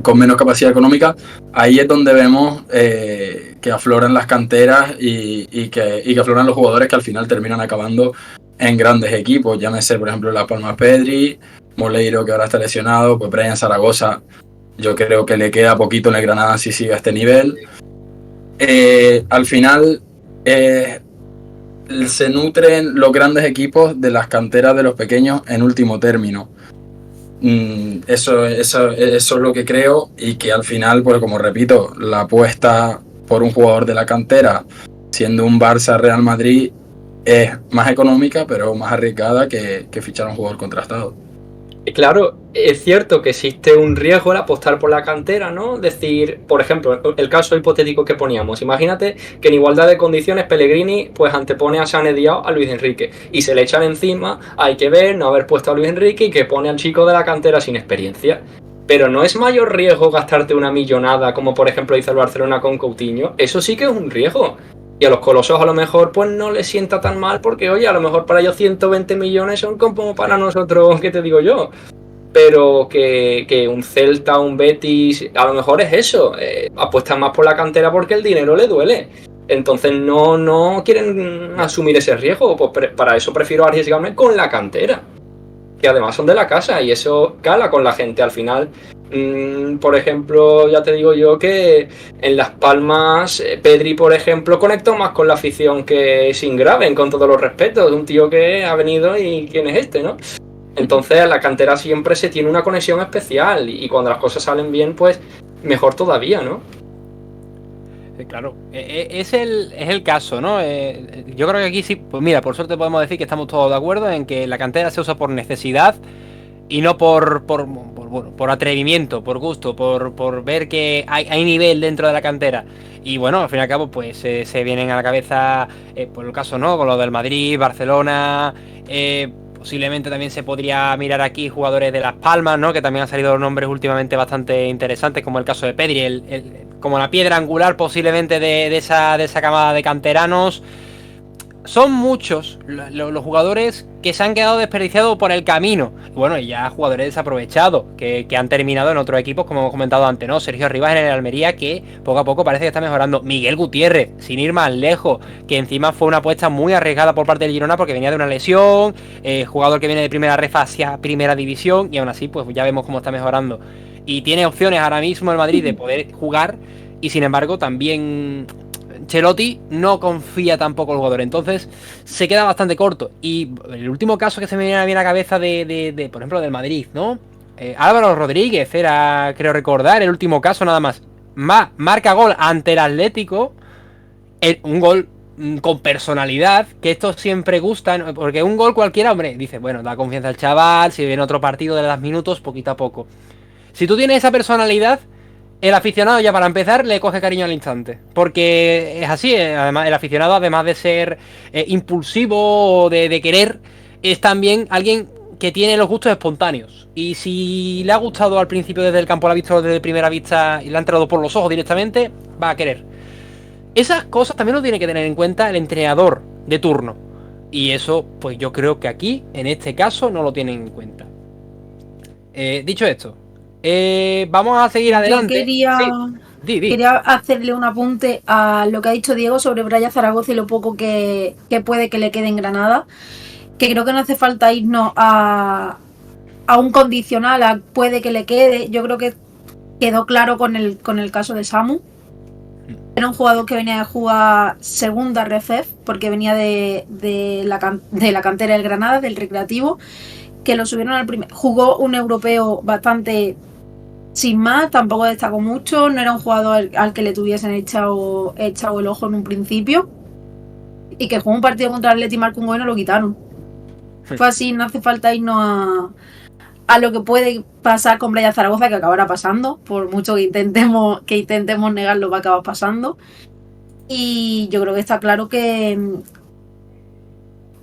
con menos capacidad económica, ahí es donde vemos que afloran las canteras y que afloran los jugadores que al final terminan acabando en grandes equipos. Llámese, por ejemplo, Las Palmas Pedri, Moleiro, que ahora está lesionado, pues Brian Zaragoza, yo creo que le queda poquito en el Granada si sigue a este nivel. Al final se nutren los grandes equipos de las canteras de los pequeños en último término. Eso es lo que creo, y que al final, pues como repito, la apuesta por un jugador de la cantera, siendo un Barça Real Madrid, es más económica, pero más arriesgada que fichar a un jugador contrastado. Claro, es cierto que existe un riesgo al apostar por la cantera, ¿no? Decir, por ejemplo, el caso hipotético que poníamos. Imagínate que en igualdad de condiciones Pellegrini pues antepone a Sané Diao a Luis Enrique y se le echan encima, hay que ver, no haber puesto a Luis Enrique y que pone al chico de la cantera sin experiencia. Pero ¿no es mayor riesgo gastarte una millonada como por ejemplo hizo el Barcelona con Coutinho? Eso sí que es un riesgo. Y a los colosos a lo mejor pues no les sienta tan mal porque, oye, a lo mejor para ellos 120 millones son como para nosotros, ¿qué te digo yo? Pero que un Celta, un Betis, a lo mejor es eso, apuestan más por la cantera porque el dinero le duele. Entonces no quieren asumir ese riesgo, pues para eso prefiero arriesgarme con la cantera, que además son de la casa y eso cala con la gente al final. Por ejemplo, ya te digo yo que en Las Palmas, Pedri, por ejemplo, conectó más con la afición que Singraven, con todos los respetos, un tío que ha venido y ¿quién es este, no? Entonces, en la cantera siempre se tiene una conexión especial y cuando las cosas salen bien, pues mejor todavía, ¿no? Claro, es el caso, ¿no? Yo creo que aquí sí, pues mira, por suerte podemos decir que estamos todos de acuerdo en que la cantera se usa por necesidad y no por atrevimiento, por gusto, por ver que hay nivel dentro de la cantera. Y bueno, al fin y al cabo, pues se vienen a la cabeza, por el caso, ¿no? Con lo del Madrid, Barcelona, posiblemente también se podría mirar aquí jugadores de Las Palmas, ¿no? Que también han salido nombres últimamente bastante interesantes, como el caso de Pedri, como la piedra angular posiblemente de esa camada de canteranos. Son muchos los jugadores que se han quedado desperdiciados por el camino. Bueno, y ya jugadores desaprovechados que han terminado en otros equipos, como hemos comentado antes, ¿no? Sergio Rivas en el Almería, que poco a poco parece que está mejorando. Miguel Gutiérrez, sin ir más lejos, que encima fue una apuesta muy arriesgada por parte del Girona porque venía de una lesión, jugador que viene de primera ref hacia primera división, y aún así pues ya vemos cómo está mejorando. Y tiene opciones ahora mismo el Madrid de poder jugar, y sin embargo también Ancelotti no confía tampoco en el jugador, entonces se queda bastante corto. Y el último caso que se me viene a la cabeza de por ejemplo, del Madrid, ¿no? Álvaro Rodríguez era, creo recordar, el último caso nada más. Marca gol ante el Atlético, un gol con personalidad, que esto siempre gusta, porque un gol cualquiera, hombre, dice, bueno, da confianza al chaval, si viene otro partido de las minutos, poquito a poco. Si tú tienes esa personalidad, el aficionado ya para empezar le coge cariño al instante, porque es así. Además, el aficionado, además de ser impulsivo o de querer, es también alguien que tiene los gustos espontáneos, y si le ha gustado al principio desde el campo, lo ha visto desde primera vista y le ha entrado por los ojos directamente, va a querer. Esas cosas también lo tiene que tener en cuenta el entrenador de turno, y eso pues yo creo que aquí en este caso no lo tienen en cuenta. Dicho esto, vamos a seguir adelante. Quería hacerle un apunte a lo que ha dicho Diego sobre Brian Zaragoza y lo poco que puede que le quede en Granada, que creo que no hace falta irnos a un condicional, a puede que le quede. Yo creo que quedó claro con el caso de Samu. Era un jugador que venía de jugar segunda RFF porque venía de la cantera del Granada, del Recreativo, que lo subieron al primer. Jugó un europeo bastante sin más, tampoco destacó mucho, no era un jugador al que le tuviesen echado el ojo en un principio. Y que jugó un partido contra el Atleti y marcó un gol y no lo quitaron. Fue así, no hace falta irnos a lo que puede pasar con Brian Zaragoza, que acabará pasando, por mucho que intentemos negarlo, va a acabar pasando. Y yo creo que está claro que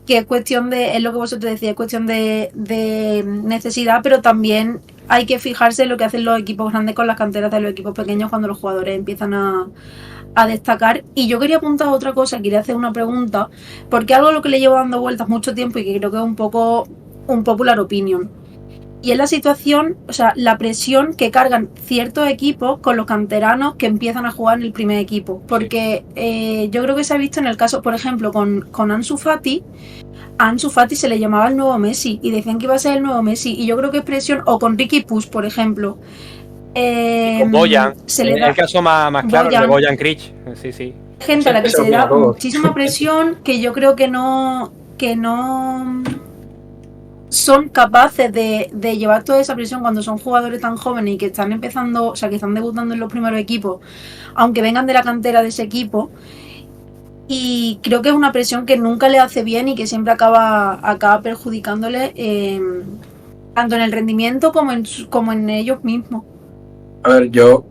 es cuestión de, es lo que vosotros decís, es cuestión de necesidad, pero también hay que fijarse en lo que hacen los equipos grandes con las canteras de los equipos pequeños cuando los jugadores empiezan a destacar. Y yo quería apuntar otra cosa, quería hacer una pregunta, porque algo a lo que le llevo dando vueltas mucho tiempo y que creo que es un poco un popular opinion. Y es la situación, o sea, la presión que cargan ciertos equipos con los canteranos que empiezan a jugar en el primer equipo. Porque yo creo que se ha visto en el caso, por ejemplo, con Ansu Fati. A Ansu Fati se le llamaba el nuevo Messi y decían que iba a ser el nuevo Messi. Y yo creo que es presión, o con Riqui Puig, por ejemplo. Con Bojan, el caso más claro, el de Bojan Krič. Sí. Gente a la que se le da muchísima presión, que yo creo que no son capaces de llevar toda esa presión cuando son jugadores tan jóvenes y que están empezando, o sea, que están debutando en los primeros equipos, aunque vengan de la cantera de ese equipo. Y creo que es una presión que nunca le hace bien y que siempre acaba perjudicándole tanto en el rendimiento como en ellos mismos. A ver, yo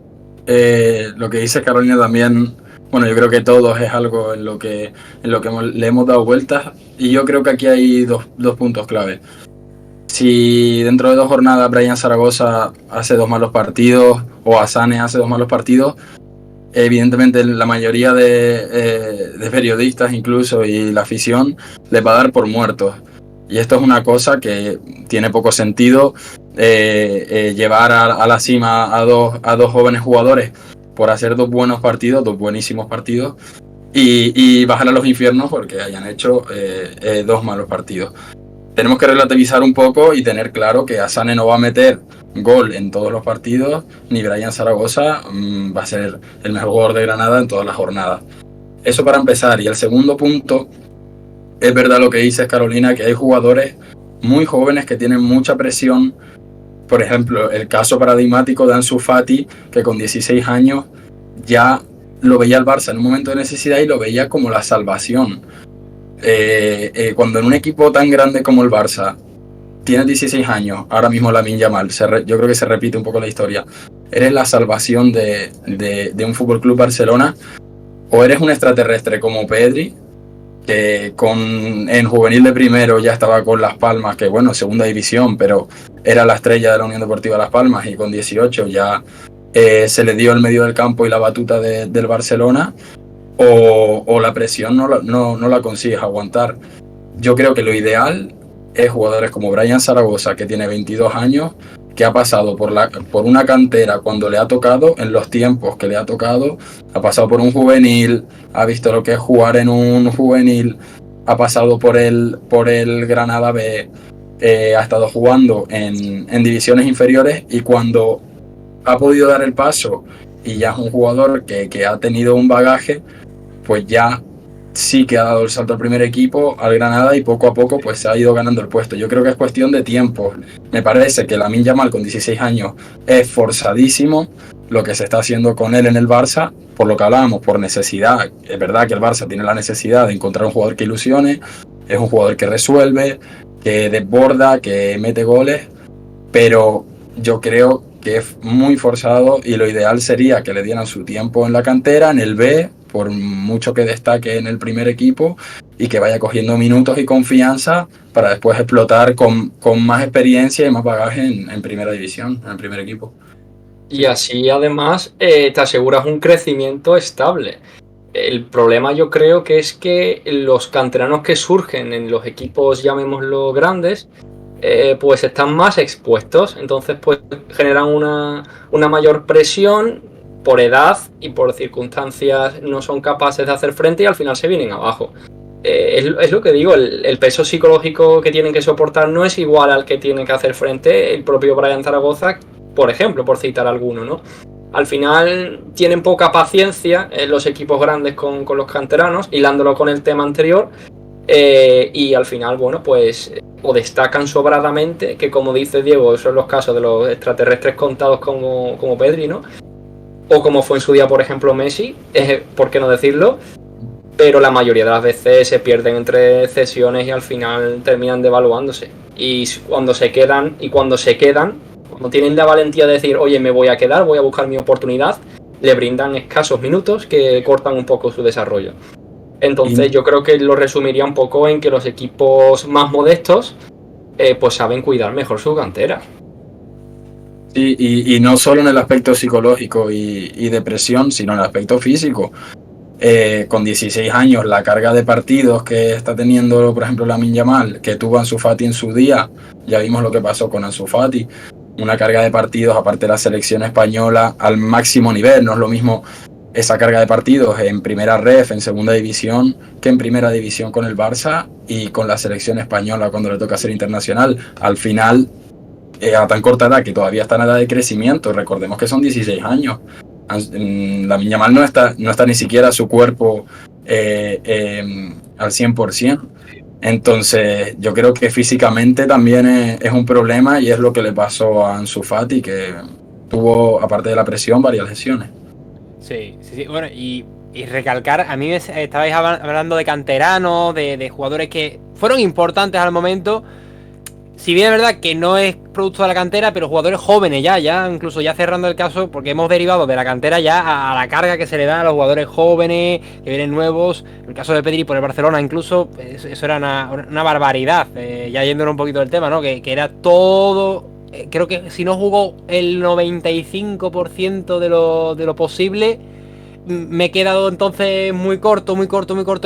lo que dice Carolina también, bueno, yo creo que todos es algo en lo que le hemos dado vueltas, y yo creo que aquí hay dos puntos clave. Si dentro de 2 jornadas Brian Zaragoza hace 2 malos partidos o Asane hace 2 malos partidos, evidentemente la mayoría de periodistas incluso y la afición les va a dar por muertos. Y esto es una cosa que tiene poco sentido, llevar a la cima a dos jóvenes jugadores por hacer 2 buenos partidos, 2 buenísimos partidos, y bajar a los infiernos porque hayan hecho 2 malos partidos. Tenemos que relativizar un poco y tener claro que Asane no va a meter gol en todos los partidos, ni Brian Zaragoza va a ser el mejor jugador de Granada en todas las jornadas. Eso para empezar. Y el segundo punto, es verdad lo que dices, Carolina, que hay jugadores muy jóvenes que tienen mucha presión. Por ejemplo, el caso paradigmático de Ansu Fati, que con 16 años ya lo veía el Barça en un momento de necesidad y lo veía como la salvación. Cuando en un equipo tan grande como el Barça tienes 16 años, ahora mismo Lamine Yamal, yo creo que se repite un poco la historia, eres la salvación de un Fútbol Club Barcelona, o eres un extraterrestre como Pedri, que en juvenil de primero ya estaba con Las Palmas, que bueno, segunda división, pero era la estrella de la Unión Deportiva Las Palmas, y con 18 ya se le dio el medio del campo y la batuta del Barcelona, o la presión no la consigues aguantar. Yo creo que lo ideal es jugadores como Brian Zaragoza, que tiene 22 años, que ha pasado por una cantera cuando le ha tocado, en los tiempos que le ha tocado, ha pasado por un juvenil, ha visto lo que es jugar en un juvenil, ha pasado por el Granada B, ha estado jugando en divisiones inferiores, y cuando ha podido dar el paso y ya es un jugador que ha tenido un bagaje, pues ya sí que ha dado el salto al primer equipo, al Granada, y poco a poco pues se ha ido ganando el puesto. Yo creo que es cuestión de tiempo. Me parece que Lamine Yamal con 16 años es forzadísimo lo que se está haciendo con él en el Barça, por lo que hablábamos, por necesidad. Es verdad que el Barça tiene la necesidad de encontrar un jugador que ilusione, es un jugador que resuelve, que desborda, que mete goles, pero yo creo que es muy forzado, y lo ideal sería que le dieran su tiempo en la cantera, en el B, por mucho que destaque en el primer equipo, y que vaya cogiendo minutos y confianza para después explotar con más experiencia y más bagaje en primera división, en el primer equipo. Y así además te aseguras un crecimiento estable. El problema yo creo que es que los canteranos que surgen en los equipos, llamémoslo grandes, pues están más expuestos, entonces pues generan una mayor presión por edad y por circunstancias, no son capaces de hacer frente y al final se vienen abajo. Es lo que digo, el peso psicológico que tienen que soportar no es igual al que tiene que hacer frente el propio Brian Zaragoza, por ejemplo, por citar alguno, ¿no? Al final tienen poca paciencia los equipos grandes con los canteranos, hilándolo con el tema anterior, y al final, bueno, pues o destacan sobradamente, que como dice Diego, son los casos de los extraterrestres contados como Pedri, ¿no? O como fue en su día, por ejemplo, Messi, ¿por qué no decirlo? Pero la mayoría de las veces se pierden entre cesiones y al final terminan devaluándose. Y cuando tienen la valentía de decir, oye, me voy a quedar, voy a buscar mi oportunidad, le brindan escasos minutos que cortan un poco su desarrollo. Entonces yo creo que lo resumiría un poco en que los equipos más modestos pues saben cuidar mejor su cantera. Sí, y no solo en el aspecto psicológico y de presión, sino en el aspecto físico. Con 16 años, la carga de partidos que está teniendo, por ejemplo, Lamine Yamal, que tuvo Ansu Fati en su día, ya vimos lo que pasó con Ansu Fati, una carga de partidos, aparte de la selección española, al máximo nivel. No es lo mismo esa carga de partidos en primera ref, en segunda división, que en primera división con el Barça y con la selección española cuando le toca ser internacional. Al final, a tan corta edad, que todavía está en edad de crecimiento, recordemos que son 16 años. Lamine Yamal no está ni siquiera su cuerpo al 100%. Entonces yo creo que físicamente también es un problema, y es lo que le pasó a Ansu Fati, que tuvo, aparte de la presión, varias lesiones. Sí. Bueno, y recalcar, a mí estabais hablando de canteranos, de jugadores que fueron importantes al momento. Si bien es verdad que no es producto de la cantera, pero jugadores jóvenes ya incluso ya cerrando el caso, porque hemos derivado de la cantera ya a la carga que se le da a los jugadores jóvenes, que vienen nuevos. En el caso de Pedri por el Barcelona incluso, eso era una barbaridad, ya yéndonos un poquito del tema, ¿no? Que era todo, creo que si no jugó el 95% de lo posible, me he quedado entonces muy corto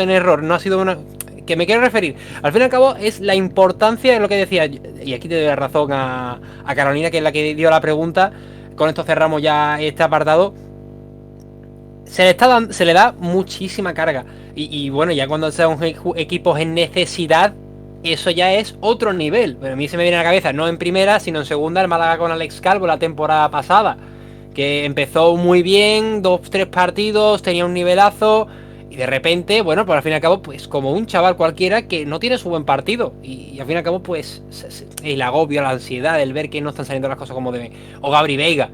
en error. No ha sido una... que me quiero referir, al fin y al cabo, es la importancia de lo que decía, y aquí te doy la razón a Carolina, que es la que dio la pregunta. Con esto cerramos ya este apartado. Se le da muchísima carga, y bueno, ya cuando son equipos en necesidad, eso ya es otro nivel. Pero a mí se me viene a la cabeza, no en primera, sino en segunda, el Málaga con Alex Calvo la temporada pasada, que empezó muy bien, 2-3 partidos, tenía un nivelazo, y de repente, bueno, pues al fin y al cabo, pues como un chaval cualquiera que no tiene su buen partido. Y al fin y al cabo, pues el agobio, la ansiedad, el ver que no están saliendo las cosas como deben. O Gabri Veiga,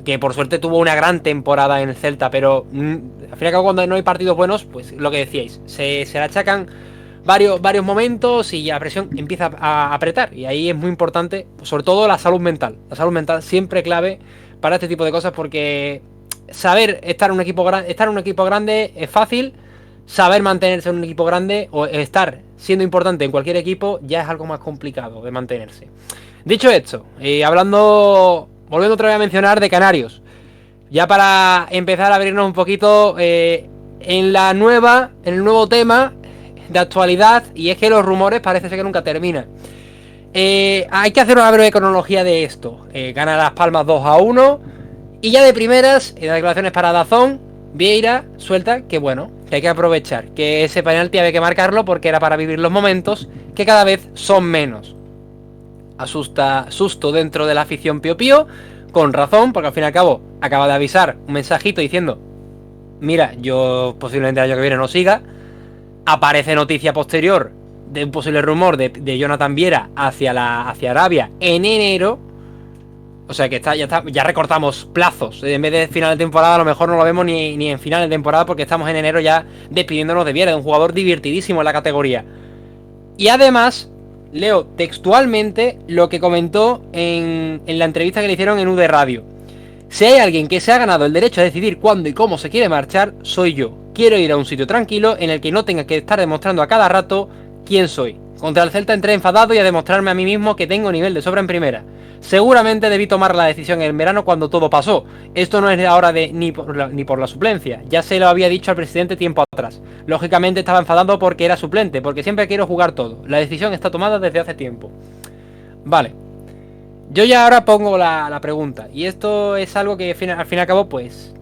que por suerte tuvo una gran temporada en el Celta, pero al fin y al cabo, cuando no hay partidos buenos, pues lo que decíais, se le achacan varios momentos y la presión empieza a apretar. Y ahí es muy importante, sobre todo la salud mental. La salud mental siempre clave para este tipo de cosas, porque saber estar en un equipo grande es fácil. Saber mantenerse en un equipo grande o estar siendo importante en cualquier equipo ya es algo más complicado de mantenerse. Dicho esto, volviendo otra vez a mencionar de Canarios, ya para empezar a abrirnos un poquito en el nuevo tema de actualidad, y es que los rumores parece ser que nunca terminan. Hay que hacer una breve cronología de esto. Gana Las Palmas 2-1, y ya de primeras, en las declaraciones para DAZN, Vieira suelta que bueno, que hay que aprovechar, que ese penalti había que marcarlo porque era para vivir los momentos, que cada vez son menos. Susto dentro de la afición Pío Pío, con razón, porque al fin y al cabo acaba de avisar un mensajito diciendo: mira, yo posiblemente el año que viene no siga. Aparece noticia posterior de un posible rumor de Jonathan Viera hacia Arabia en enero. O sea que ya recortamos plazos. En vez de final de temporada, a lo mejor no lo vemos ni en final de temporada, porque estamos en enero ya despidiéndonos de Viera, de un jugador divertidísimo en la categoría. Y además, leo textualmente lo que comentó en la entrevista que le hicieron en UD Radio. Si hay alguien que se ha ganado el derecho a decidir cuándo y cómo se quiere marchar, soy yo. Quiero ir a un sitio tranquilo en el que no tenga que estar demostrando a cada rato quién soy. Contra el Celta entré enfadado y a demostrarme a mí mismo que tengo nivel de sobra en primera. Seguramente debí tomar la decisión en verano cuando todo pasó. Esto no es ahora ni por la suplencia. Ya se lo había dicho al presidente tiempo atrás. Lógicamente estaba enfadado porque era suplente, porque siempre quiero jugar todo. La decisión está tomada desde hace tiempo. Vale. Yo ya ahora pongo la pregunta. Y esto es algo que al fin y al cabo, pues...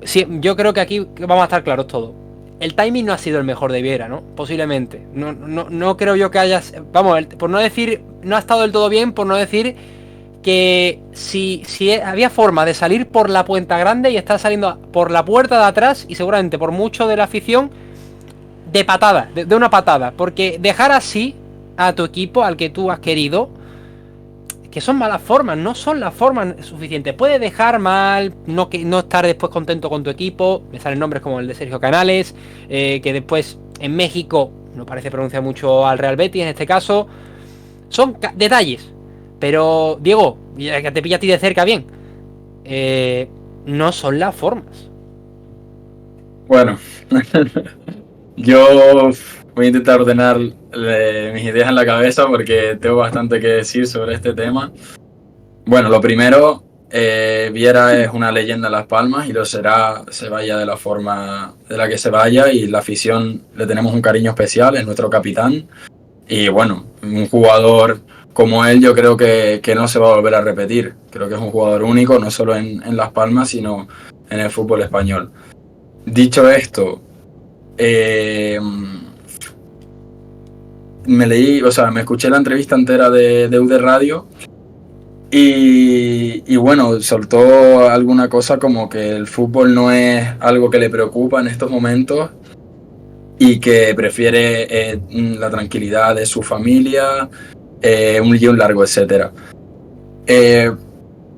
sí, yo creo que aquí vamos a estar claros todos. El timing no ha sido el mejor de Viera, ¿no? Posiblemente. No creo yo que haya... Vamos, por no decir... No ha estado del todo bien, por no decir que si había forma de salir por la puerta grande y estar saliendo por la puerta de atrás, y seguramente por mucho de la afición, de patada, de una patada. Porque dejar así a tu equipo, al que tú has querido, que son malas formas, no son las formas suficientes. Puedes dejar mal, no estar después contento con tu equipo. Me salen nombres como el de Sergio Canales, que después en México no parece pronunciar mucho al Real Betis en este caso. Son detalles. Pero, Diego, ya que te pilla a ti de cerca bien, no son las formas. Bueno, yo voy a intentar ordenar mis ideas en la cabeza porque tengo bastante que decir sobre este tema. Bueno, lo primero, Viera es una leyenda en Las Palmas y lo será, se vaya de la forma de la que se vaya, y la afición le tenemos un cariño especial, es nuestro capitán. Y bueno, un jugador como él yo creo que no se va a volver a repetir. Creo que es un jugador único, no solo en Las Palmas, sino en el fútbol español. Dicho esto, me escuché la entrevista entera de UD Radio y bueno, soltó alguna cosa como que el fútbol no es algo que le preocupa en estos momentos y que prefiere la tranquilidad de su familia, un guión largo, etcétera.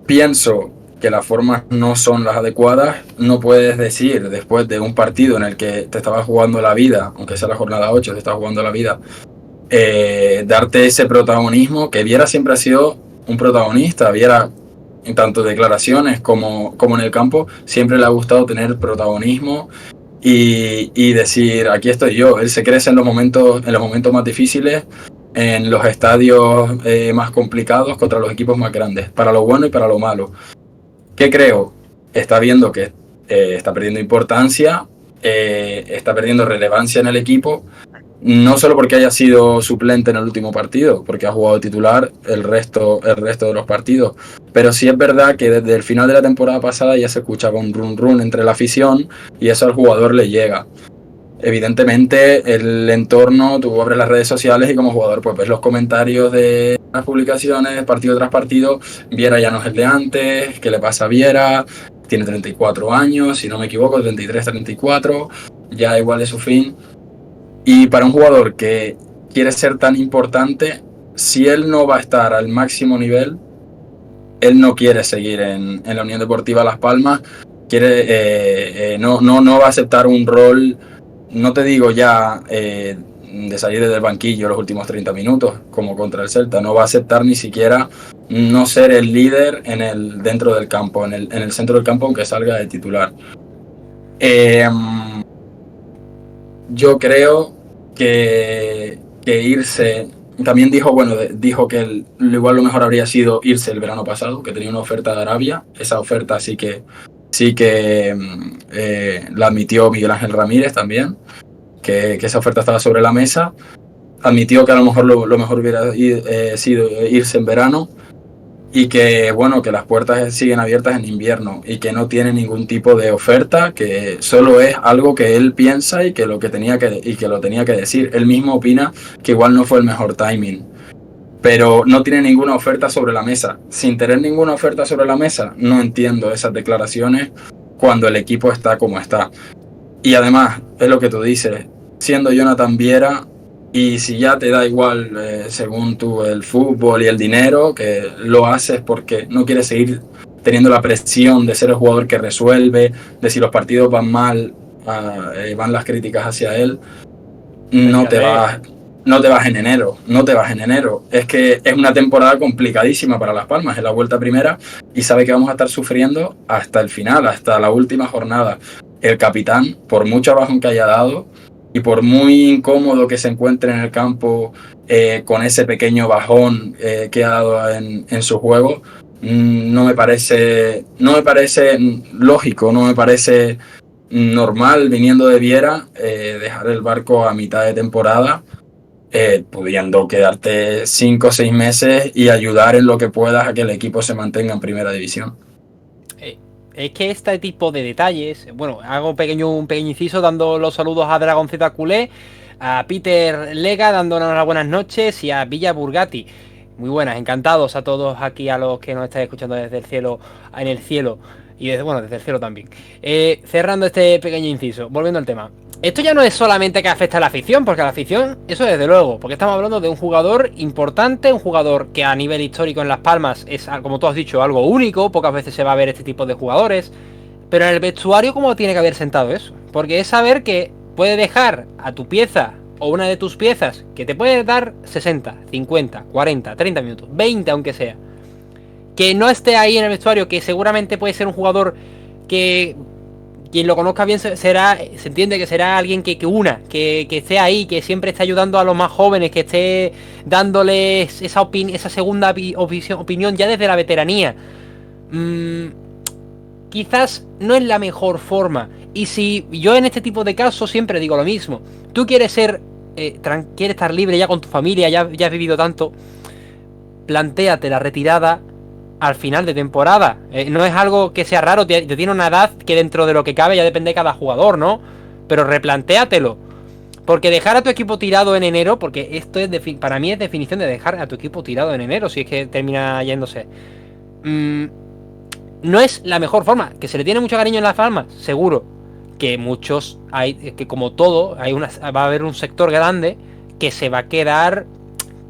Pienso que las formas no son las adecuadas. No puedes decir, después de un partido en el que te estabas jugando la vida, aunque sea la jornada 8, te estabas jugando la vida, darte ese protagonismo, que Viera siempre ha sido un protagonista. Viera, en tanto declaraciones como en el campo, siempre le ha gustado tener protagonismo y decir, aquí estoy yo. Él se crece en los momentos más difíciles, en los estadios más complicados, contra los equipos más grandes, para lo bueno y para lo malo. ¿Qué creo? Está viendo que está perdiendo importancia, está perdiendo relevancia en el equipo, no solo porque haya sido suplente en el último partido, porque ha jugado titular el resto de los partidos, pero sí es verdad que desde el final de la temporada pasada ya se escuchaba un run run entre la afición y eso al jugador le llega. Evidentemente el entorno, tú abres las redes sociales y como jugador pues ves los comentarios de las publicaciones partido tras partido. Viera ya no es el de antes, ¿qué le pasa a Viera? Tiene 34 años, si no me equivoco, 33, 34, ya igual de su fin. Y para un jugador que quiere ser tan importante, si él no va a estar al máximo nivel, él no quiere seguir en la Unión Deportiva Las Palmas, no va a aceptar un rol, no te digo ya de salir desde el banquillo los últimos 30 minutos, como contra el Celta, no va a aceptar ni siquiera no ser el líder dentro del campo, en el centro del campo, aunque salga de titular. Yo creo que irse, también dijo que igual lo mejor habría sido irse el verano pasado, que tenía una oferta de Arabia. Esa oferta sí que la admitió Miguel Ángel Ramírez también, que esa oferta estaba sobre la mesa. Admitió que a lo mejor lo mejor hubiera sido irse en verano, y que bueno, que las puertas siguen abiertas en invierno y que no tiene ningún tipo de oferta, que solo es algo que él piensa y que lo tenía que decir. Él mismo opina que igual no fue el mejor timing, pero no tiene ninguna oferta sobre la mesa. Sin tener ninguna oferta sobre la mesa, no entiendo esas declaraciones cuando el equipo está como está. Y además, es lo que tú dices, siendo Jonathan Viera, y si ya te da igual, según tú, el fútbol y el dinero, que lo haces porque no quieres seguir teniendo la presión de ser el jugador que resuelve, de si los partidos van mal, van las críticas hacia él, no te vas en enero. Es que es una temporada complicadísima para Las Palmas, es la vuelta primera y sabe que vamos a estar sufriendo hasta el final, hasta la última jornada. El capitán, por mucho bajón que haya dado, y por muy incómodo que se encuentre en el campo con ese pequeño bajón que ha dado en su juego, no me parece lógico, no me parece normal, viniendo de Viera, dejar el barco a mitad de temporada, pudiendo quedarte 5 o 6 meses y ayudar en lo que puedas a que el equipo se mantenga en primera división. Es que este tipo de detalles, bueno, hago un pequeño inciso dando los saludos a Dragon Z Culé, a Peter Lega dándonos las buenas noches y a Villa Burgati. Muy buenas, encantados a todos aquí, a los que nos estáis escuchando desde el cielo, y desde el cielo también. Cerrando este pequeño inciso, volviendo al tema. Esto ya no es solamente que afecta a la afición, porque a la afición, eso desde luego, porque estamos hablando de un jugador importante, un jugador que a nivel histórico en Las Palmas es, como tú has dicho, algo único, pocas veces se va a ver este tipo de jugadores, pero en el vestuario, ¿cómo tiene que haber sentado eso? Porque es saber que puede dejar a tu pieza o una de tus piezas que te puede dar 60, 50, 40, 30 minutos, 20 aunque sea, que no esté ahí en el vestuario, que seguramente puede ser un jugador que quien lo conozca bien se entiende que será alguien que esté ahí, que siempre esté ayudando a los más jóvenes, que esté dándoles esa segunda opinión ya desde la veteranía. Quizás no es la mejor forma. Y si yo en este tipo de casos siempre digo lo mismo, tú quieres quieres estar libre ya con tu familia, ya has vivido tanto, plantéate la retirada al final de temporada. No es algo que sea raro, te tiene una edad que dentro de lo que cabe ya depende de cada jugador, ¿no? Pero replantéatelo. Porque dejar a tu equipo tirado en enero, porque esto es para mí es definición de dejar a tu equipo tirado en enero, si es que termina yéndose. No es la mejor forma. Que se le tiene mucho cariño en Las Palmas, seguro. Que muchos que como todo, va a haber un sector grande que se va a quedar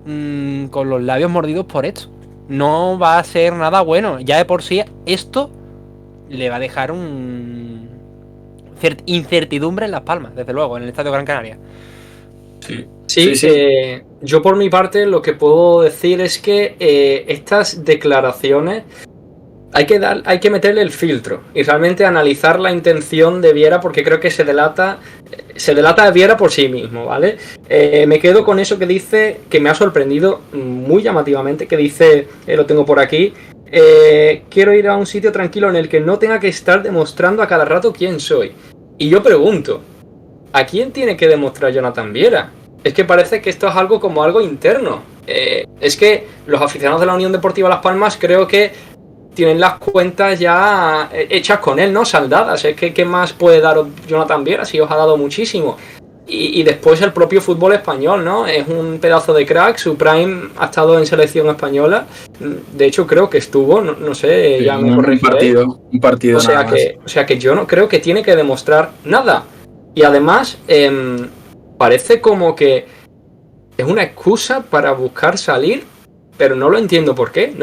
con los labios mordidos por esto. No va a ser nada bueno. Ya de por sí esto le va a dejar incertidumbre en Las Palmas, desde luego, en el Estadio Gran Canaria. Sí. Yo por mi parte lo que puedo decir es que estas declaraciones hay que meterle el filtro y realmente analizar la intención de Viera, porque creo que se delata a Viera por sí mismo, ¿vale? Me quedo con eso que dice, que me ha sorprendido muy llamativamente, que dice, lo tengo por aquí, quiero ir a un sitio tranquilo en el que no tenga que estar demostrando a cada rato quién soy. Y yo pregunto, ¿a quién tiene que demostrar Jonathan Viera? Es que parece que esto es algo interno. Es que los aficionados de la Unión Deportiva Las Palmas creo que tienen las cuentas ya hechas con él, ¿no? Saldadas. Es que ¿qué más puede dar Jonathan Viera si os ha dado muchísimo? Y después el propio fútbol español, ¿no? Es un pedazo de crack. Su prime ha estado en selección española. De hecho, creo que estuvo, no sé, sí, ya me corregiré. Un partido o sea que yo no creo que tiene que demostrar nada. Y además, parece como que es una excusa para buscar salir. Pero no lo entiendo por qué.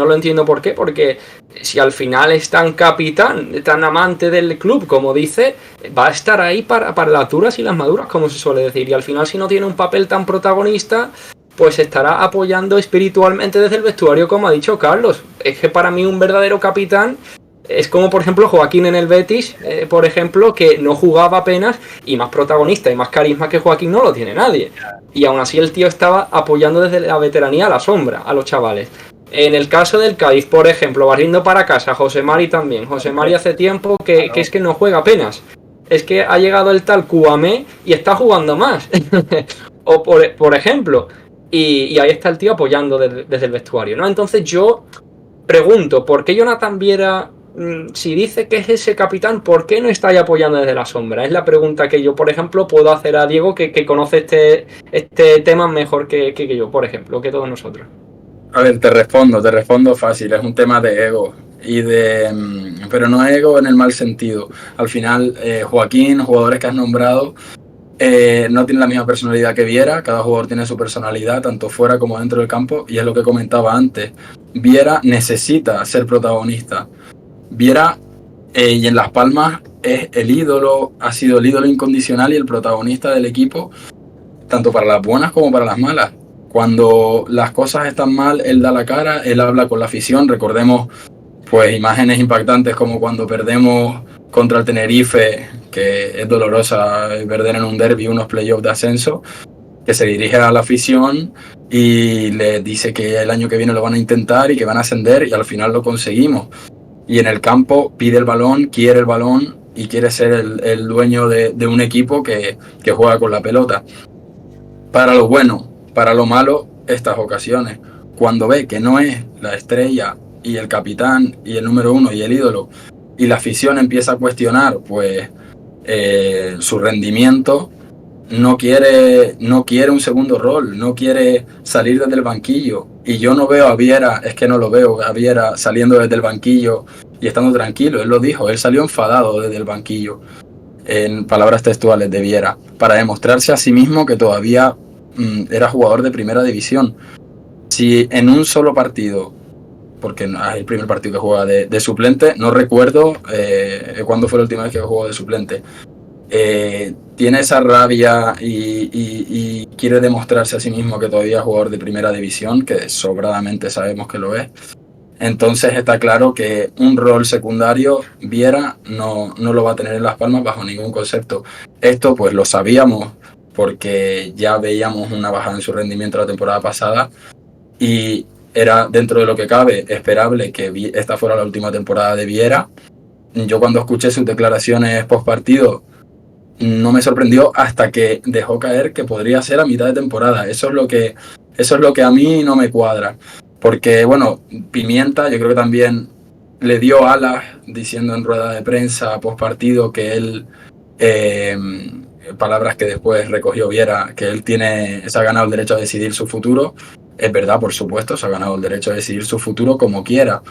Porque si al final es tan capitán, tan amante del club, como dice, va a estar ahí para las duras y las maduras, como se suele decir. Y al final, si no tiene un papel tan protagonista, pues estará apoyando espiritualmente desde el vestuario, como ha dicho Carlos. Es que para mí un verdadero capitán es como, por ejemplo, Joaquín en el Betis, por ejemplo, que no jugaba apenas y más protagonista y más carisma que Joaquín no lo tiene nadie. Y aún así el tío estaba apoyando desde la veteranía a la sombra a los chavales. En el caso del Cádiz, por ejemplo, barriendo para casa, José Mari también. José Mari hace tiempo que es que no juega apenas. Es que ha llegado el tal Cuamé y está jugando más. O por ejemplo, y ahí está el tío apoyando desde el vestuario, ¿no? Entonces yo pregunto, ¿por qué Jonathan Viera, si dice que es ese capitán, por qué no está ahí apoyando desde la sombra? Es la pregunta que yo, por ejemplo, puedo hacer a Diego, que conoce este tema mejor que yo, por ejemplo, que todos nosotros. A ver, te respondo fácil, es un tema de ego. Pero no ego en el mal sentido. Al final, Joaquín, jugadores que has nombrado, no tienen la misma personalidad que Viera. Cada jugador tiene su personalidad, tanto fuera como dentro del campo, y es lo que comentaba antes. Viera necesita ser protagonista. Viera, y en Las Palmas, es el ídolo, ha sido el ídolo incondicional y el protagonista del equipo, tanto para las buenas como para las malas. Cuando las cosas están mal, él da la cara, él habla con la afición. Recordemos pues imágenes impactantes como cuando perdemos contra el Tenerife, que es dolorosa perder en un derbi unos playoffs de ascenso, que se dirige a la afición y le dice que el año que viene lo van a intentar y que van a ascender, y al final lo conseguimos. Y en el campo pide el balón, quiere el balón y quiere ser el dueño de un equipo que juega con la pelota. Para lo bueno, para lo malo, estas ocasiones. Cuando ve que no es la estrella y el capitán y el número uno y el ídolo, y la afición empieza a cuestionar pues su rendimiento, no quiere un segundo rol, no quiere salir desde el banquillo. Y yo no veo a Viera, es que no lo veo a Viera saliendo desde el banquillo y estando tranquilo. Él lo dijo, él salió enfadado desde el banquillo. en palabras textuales de Viera, para demostrarse a sí mismo que todavía era jugador de primera división. Si en un solo partido, porque es el primer partido que juega de suplente, no recuerdo cuándo fue la última vez que jugó de suplente, tiene esa rabia y quiere demostrarse a sí mismo que todavía es jugador de primera división, que sobradamente sabemos que lo es, entonces está claro que un rol secundario Viera no lo va a tener en Las Palmas bajo ningún concepto. Esto pues lo sabíamos porque ya veíamos una bajada en su rendimiento la temporada pasada y era, dentro de lo que cabe, esperable que esta fuera la última temporada de Viera. Yo cuando escuché sus declaraciones post partido no me sorprendió hasta que dejó caer que podría ser a mitad de temporada. Eso es lo que a mí no me cuadra. Porque, bueno, Pimienta yo creo que también le dio alas diciendo en rueda de prensa post partido que él, palabras que después recogió Viera, que él se ha ganado el derecho a decidir su futuro. Es verdad, por supuesto, se ha ganado el derecho a decidir su futuro como quiera.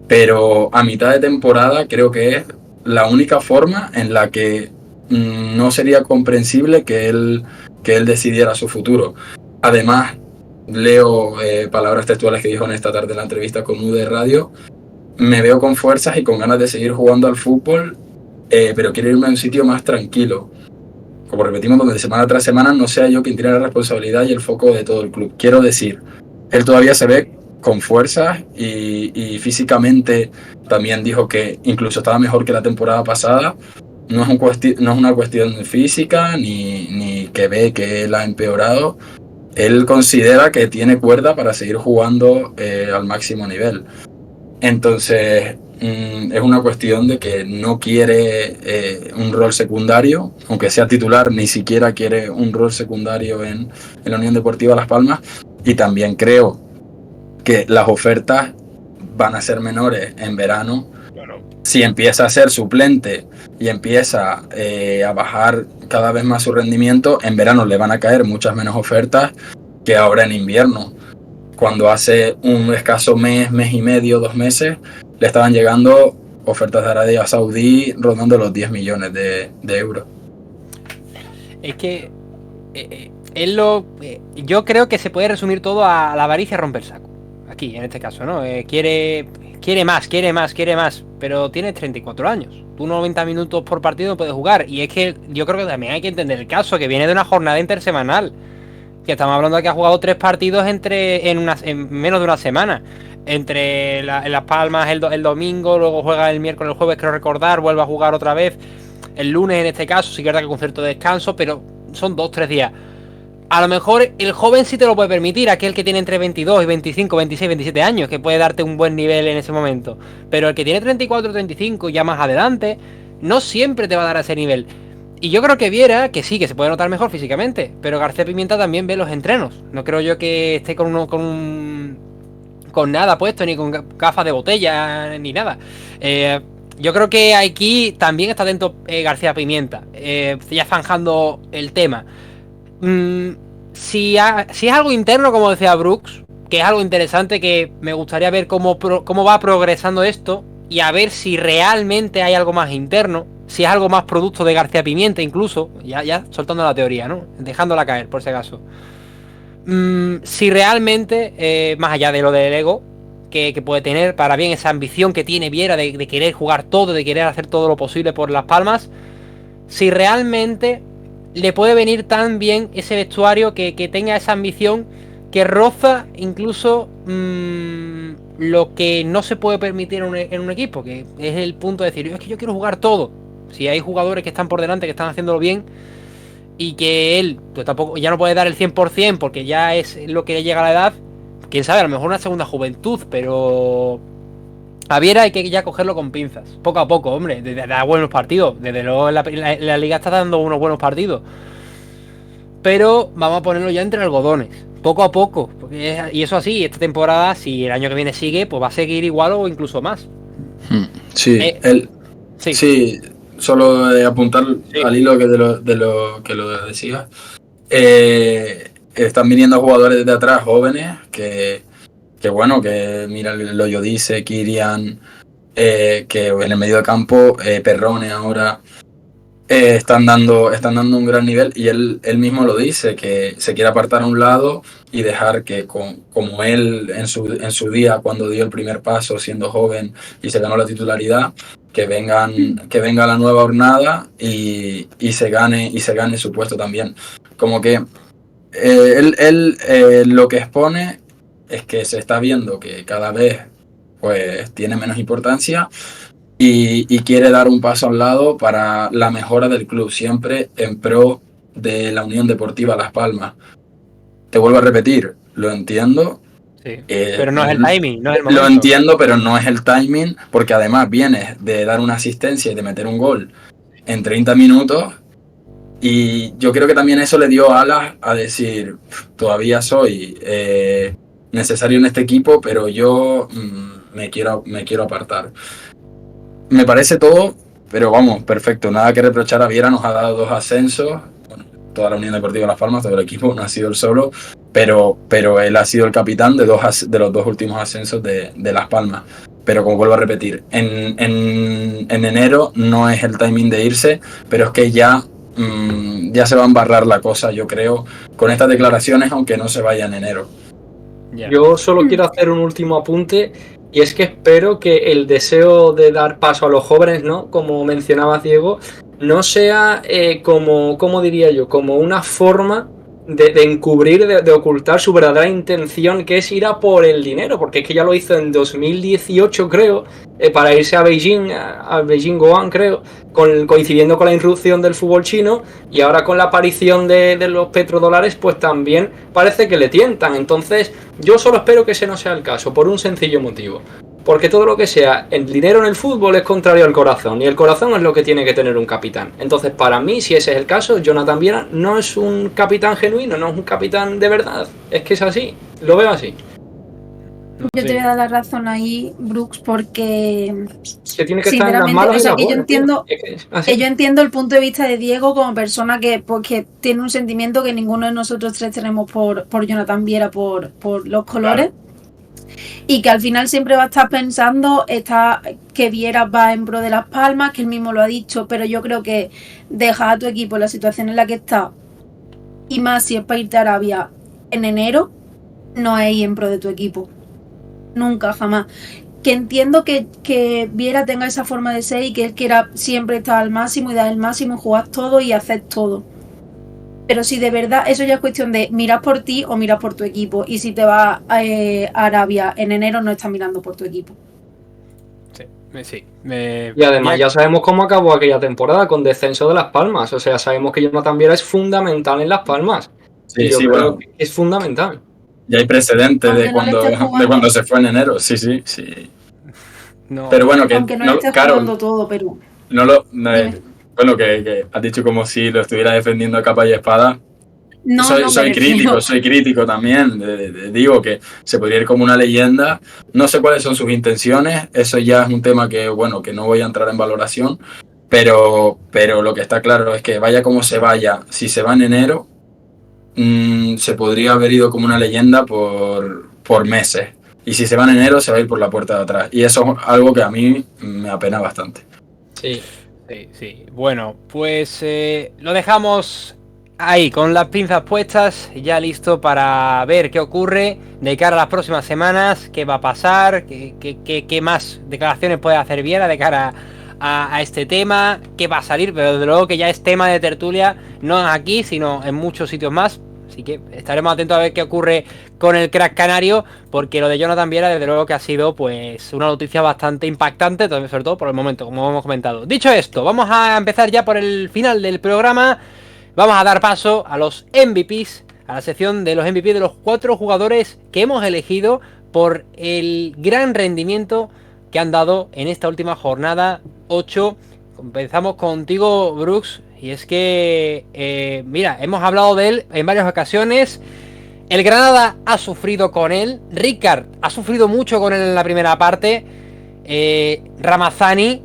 Pero a mitad de temporada creo que es la única forma en la que no sería comprensible que él decidiera su futuro. Además, leo palabras textuales que dijo en esta tarde en la entrevista con UD Radio. Me veo con fuerzas y con ganas de seguir jugando al fútbol, pero quiero irme a un sitio más tranquilo. Como repetimos, donde semana tras semana no sea yo quien tiene la responsabilidad y el foco de todo el club. Quiero decir, él todavía se ve con fuerzas y físicamente también dijo que incluso estaba mejor que la temporada pasada. No es una cuestión física ni que ve que él ha empeorado. Él considera que tiene cuerda para seguir jugando al máximo nivel. Entonces es una cuestión de que no quiere un rol secundario, aunque sea titular, ni siquiera quiere un rol secundario en la Unión Deportiva Las Palmas. Y también creo que las ofertas van a ser menores en verano. Si empieza a ser suplente y empieza a bajar cada vez más su rendimiento, en verano le van a caer muchas menos ofertas que ahora en invierno. Cuando hace un escaso mes y medio, 2 meses, le estaban llegando ofertas de Arabia Saudí rondando los 10 millones de euros. Es que yo creo que se puede resumir todo a la avaricia romper saco. Aquí, en este caso, ¿no? Quiere más, pero tienes 34 años. Tú 90 minutos por partido no puedes jugar. Y es que yo creo que también hay que entender el caso, que viene de una jornada intersemanal. Que estamos hablando de que ha jugado 3 partidos en menos de una semana. En Las Palmas el domingo, luego juega el miércoles, el jueves, creo recordar, vuelve a jugar otra vez. El lunes en este caso, sí que es verdad que con cierto descanso, pero son 2-3 días. A lo mejor el joven sí te lo puede permitir, aquel que tiene entre 22 y 25, 26, 27 años, que puede darte un buen nivel en ese momento. Pero el que tiene 34, 35, ya más adelante, no siempre te va a dar ese nivel. Y yo creo que Viera, que sí, que se puede notar mejor físicamente, pero García Pimienta también ve los entrenos. No creo yo que esté con nada puesto, ni con gafas de botella, ni nada. Yo creo que aquí también está atento García Pimienta, ya zanjando el tema. Si es algo interno, como decía Brooks, que es algo interesante, que me gustaría ver cómo va progresando esto, y a ver si realmente hay algo más interno, si es algo más producto de García Pimienta incluso, ya soltando la teoría, ¿no? Dejándola caer, por si acaso. Si realmente, más allá de lo del ego que puede tener, para bien esa ambición que tiene Viera de querer jugar todo, de querer hacer todo lo posible por Las Palmas, si realmente le puede venir tan bien ese vestuario que tenga esa ambición que roza incluso lo que no se puede permitir en un equipo, que es el punto de decir, es que yo quiero jugar todo. Si hay jugadores que están por delante, que están haciéndolo bien, y que él pues tampoco ya no puede dar el 100% porque ya es lo que le llega a la edad, quién sabe, a lo mejor una segunda juventud, pero a Viera hay que ya cogerlo con pinzas, poco a poco, hombre, da buenos partidos, desde luego la liga está dando unos buenos partidos, pero vamos a ponerlo ya entre algodones, poco a poco, y eso así, esta temporada, si el año que viene sigue, pues va a seguir igual o incluso más. Sí, sí. Solo apuntar al hilo de lo que lo decía. Están viniendo jugadores desde atrás, jóvenes, que bueno, que mira, lo yo dice, Kirian, que en el medio de campo, Perrone ahora, están dando un gran nivel, y él mismo lo dice, que se quiere apartar a un lado y dejar que, como él en su día, cuando dio el primer paso siendo joven y se ganó la titularidad, que venga la nueva jornada y se gane su puesto también. Como que él lo que expone es que se está viendo que cada vez pues tiene menos importancia, y quiere dar un paso al lado para la mejora del club, siempre en pro de la Unión Deportiva Las Palmas. Te vuelvo a repetir, lo entiendo. Sí, pero no es el timing, no es el momento. Lo entiendo, pero no es el timing, porque además vienes de dar una asistencia y de meter un gol en 30 minutos, y yo creo que también eso le dio alas a decir, todavía soy necesario en este equipo, pero yo me quiero apartar. Me parece todo, pero vamos, perfecto. Nada que reprochar a Viera, nos ha dado 2 ascensos. Bueno, toda la Unión Deportiva Las Palmas, todo el equipo, no ha sido él solo, pero él ha sido el capitán de los 2 últimos ascensos de Las Palmas. Pero como vuelvo a repetir, en enero no es el timing de irse, pero es que ya se va a embarrar la cosa, yo creo, con estas declaraciones, aunque no se vaya en enero. Yeah. Yo solo quiero hacer un último apunte, y es que espero que el deseo de dar paso a los jóvenes, ¿no?, como mencionabas, Diego, no sea como diría yo, como una forma de encubrir, de ocultar su verdadera intención, que es ir a por el dinero, porque es que ya lo hizo en 2018, creo, para irse a Beijing Goan, creo, coincidiendo con la irrupción del fútbol chino, y ahora con la aparición de los petrodólares, pues también parece que le tientan. Entonces yo solo espero que ese no sea el caso, por un sencillo motivo, porque todo lo que sea el dinero en el fútbol es contrario al corazón, y el corazón es lo que tiene que tener un capitán. Entonces, para mí, si ese es el caso, Jonathan Viera no es un capitán genuino, no es un capitán de verdad. Es que es así, lo veo así. Yo te voy a dar la razón ahí, Brooks, porque que tiene que estar en las manos, o sea, y que yo entiendo el punto de vista de Diego como persona que tiene un sentimiento que ninguno de nosotros tres tenemos por Jonathan Viera, por los colores. Claro. Y que al final siempre va a estar pensando que Viera va en pro de Las Palmas, que él mismo lo ha dicho, pero yo creo que dejar a tu equipo en la situación en la que está, y más si es para irte a Arabia en enero, no es ir en pro de tu equipo. Nunca, jamás. Que entiendo que Viera tenga esa forma de ser y que él quiera siempre estar al máximo y dar el máximo, jugar todo y hacer todo. Pero si de verdad eso ya es cuestión de mirar por ti o mirar por tu equipo. Y si te vas a Arabia en enero, no estás mirando por tu equipo. Sí. Y además ya sabemos cómo acabó aquella temporada, con descenso de Las Palmas. O sea, sabemos que Jonathan Viera es fundamental en Las Palmas. Sí, yo creo bueno, que es fundamental. Ya hay precedentes de cuando se fue en enero, sí. No, pero bueno, que aunque no esté jugando todo, pero bueno, que has dicho como si lo estuviera defendiendo a capa y espada. Soy crítico también. Digo que se podría ir como una leyenda. No sé cuáles son sus intenciones. Eso ya es un tema que no voy a entrar en valoración. Pero lo que está claro es que vaya como se vaya, si se va en enero, se podría haber ido como una leyenda por meses, y si se va en enero se va a ir por la puerta de atrás, y eso es algo que a mí me apena bastante. Sí. Bueno, pues lo dejamos ahí con las pinzas puestas, ya listo para ver qué ocurre de cara a las próximas semanas, qué va a pasar, qué más declaraciones puede hacer Viera de cara a este tema, qué va a salir, pero desde luego que ya es tema de tertulia, no aquí, sino en muchos sitios más. Así que estaremos atentos a ver qué ocurre con el crack canario, porque lo de Jonathan Viera desde luego que ha sido pues una noticia bastante impactante, sobre todo por el momento, como hemos comentado. Dicho esto, vamos a empezar ya por el final del programa. Vamos a dar paso a los MVPs, a la sección de los MVP de los 4 jugadores que hemos elegido por el gran rendimiento que han dado en esta última jornada 8. Empezamos contigo, Brooks. Y es que, mira, hemos hablado de él en varias ocasiones. El Granada ha sufrido con él. Ricard ha sufrido mucho con él en la primera parte. Ramazani,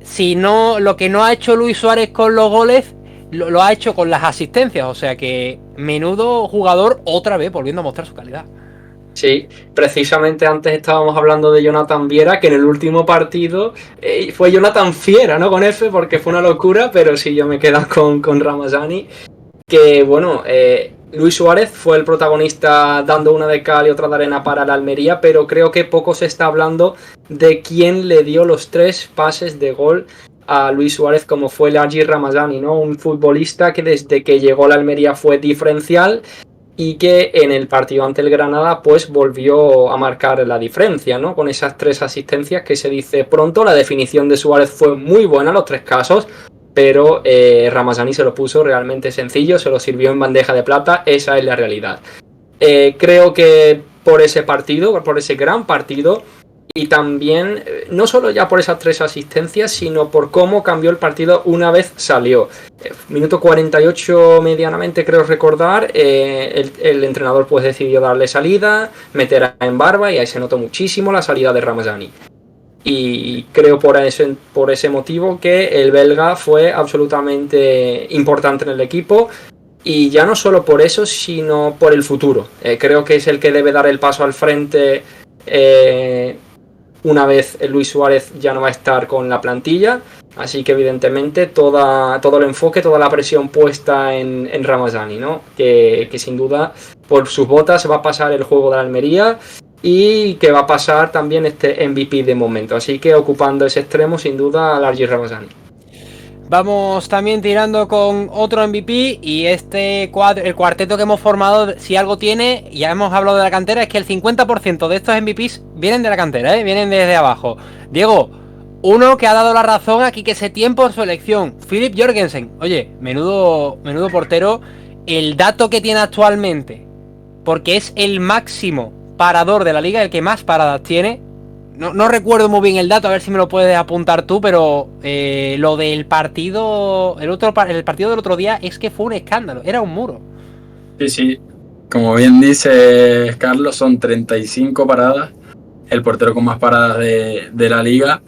si no, lo que no ha hecho Luis Suárez con los goles, lo ha hecho con las asistencias. O sea que menudo jugador, otra vez volviendo a mostrar su calidad. Sí, precisamente antes estábamos hablando de Jonathan Viera, que en el último partido fue Jonathan Fiera, ¿no? Con F, porque fue una locura, pero sí, yo me quedo con Ramazani. Que bueno, Luis Suárez fue el protagonista dando una de cal y otra de arena para la Almería, pero creo que poco se está hablando de quién le dio los 3 pases de gol a Luis Suárez, como fue Ladji Ramazani, ¿no? Un futbolista que desde que llegó a la Almería fue diferencial y que en el partido ante el Granada pues volvió a marcar la diferencia, ¿no? Con esas 3 asistencias que se dice pronto. La definición de Suárez fue muy buena en los 3 casos, pero Ramazani se lo puso realmente sencillo, se lo sirvió en bandeja de plata, esa es la realidad. Creo que por ese partido, por ese gran partido, y también no solo ya por esas 3 asistencias, sino por cómo cambió el partido una vez salió. Minuto 48 medianamente creo recordar, el entrenador pues decidió darle salida, meter a Barba, y ahí se notó muchísimo la salida de Ramazani. Y creo por ese motivo que el belga fue absolutamente importante en el equipo, y ya no solo por eso, sino por el futuro. Creo que es el que debe dar el paso al frente una vez Luis Suárez ya no va a estar con la plantilla, así que evidentemente todo el enfoque, toda la presión puesta en Ramazani, ¿no? Que sin duda por sus botas va a pasar el juego de la Almería y que va a pasar también este MVP de momento, así que ocupando ese extremo sin duda Ladji Ramazani. Vamos también tirando con otro MVP, y el cuarteto que hemos formado, si algo tiene, ya hemos hablado de la cantera, es que el 50% de estos MVPs vienen de la cantera, vienen desde abajo. Diego, uno que ha dado la razón aquí que ese tiempo en su elección, Philip Jorgensen. Oye, menudo portero, el dato que tiene actualmente, porque es el máximo parador de la liga, el que más paradas tiene. No recuerdo muy bien el dato, a ver si me lo puedes apuntar tú, pero lo del partido, el partido del otro día es que fue un escándalo, era un muro. Sí, como bien dice Carlos, son 35 paradas, el portero con más paradas de la liga,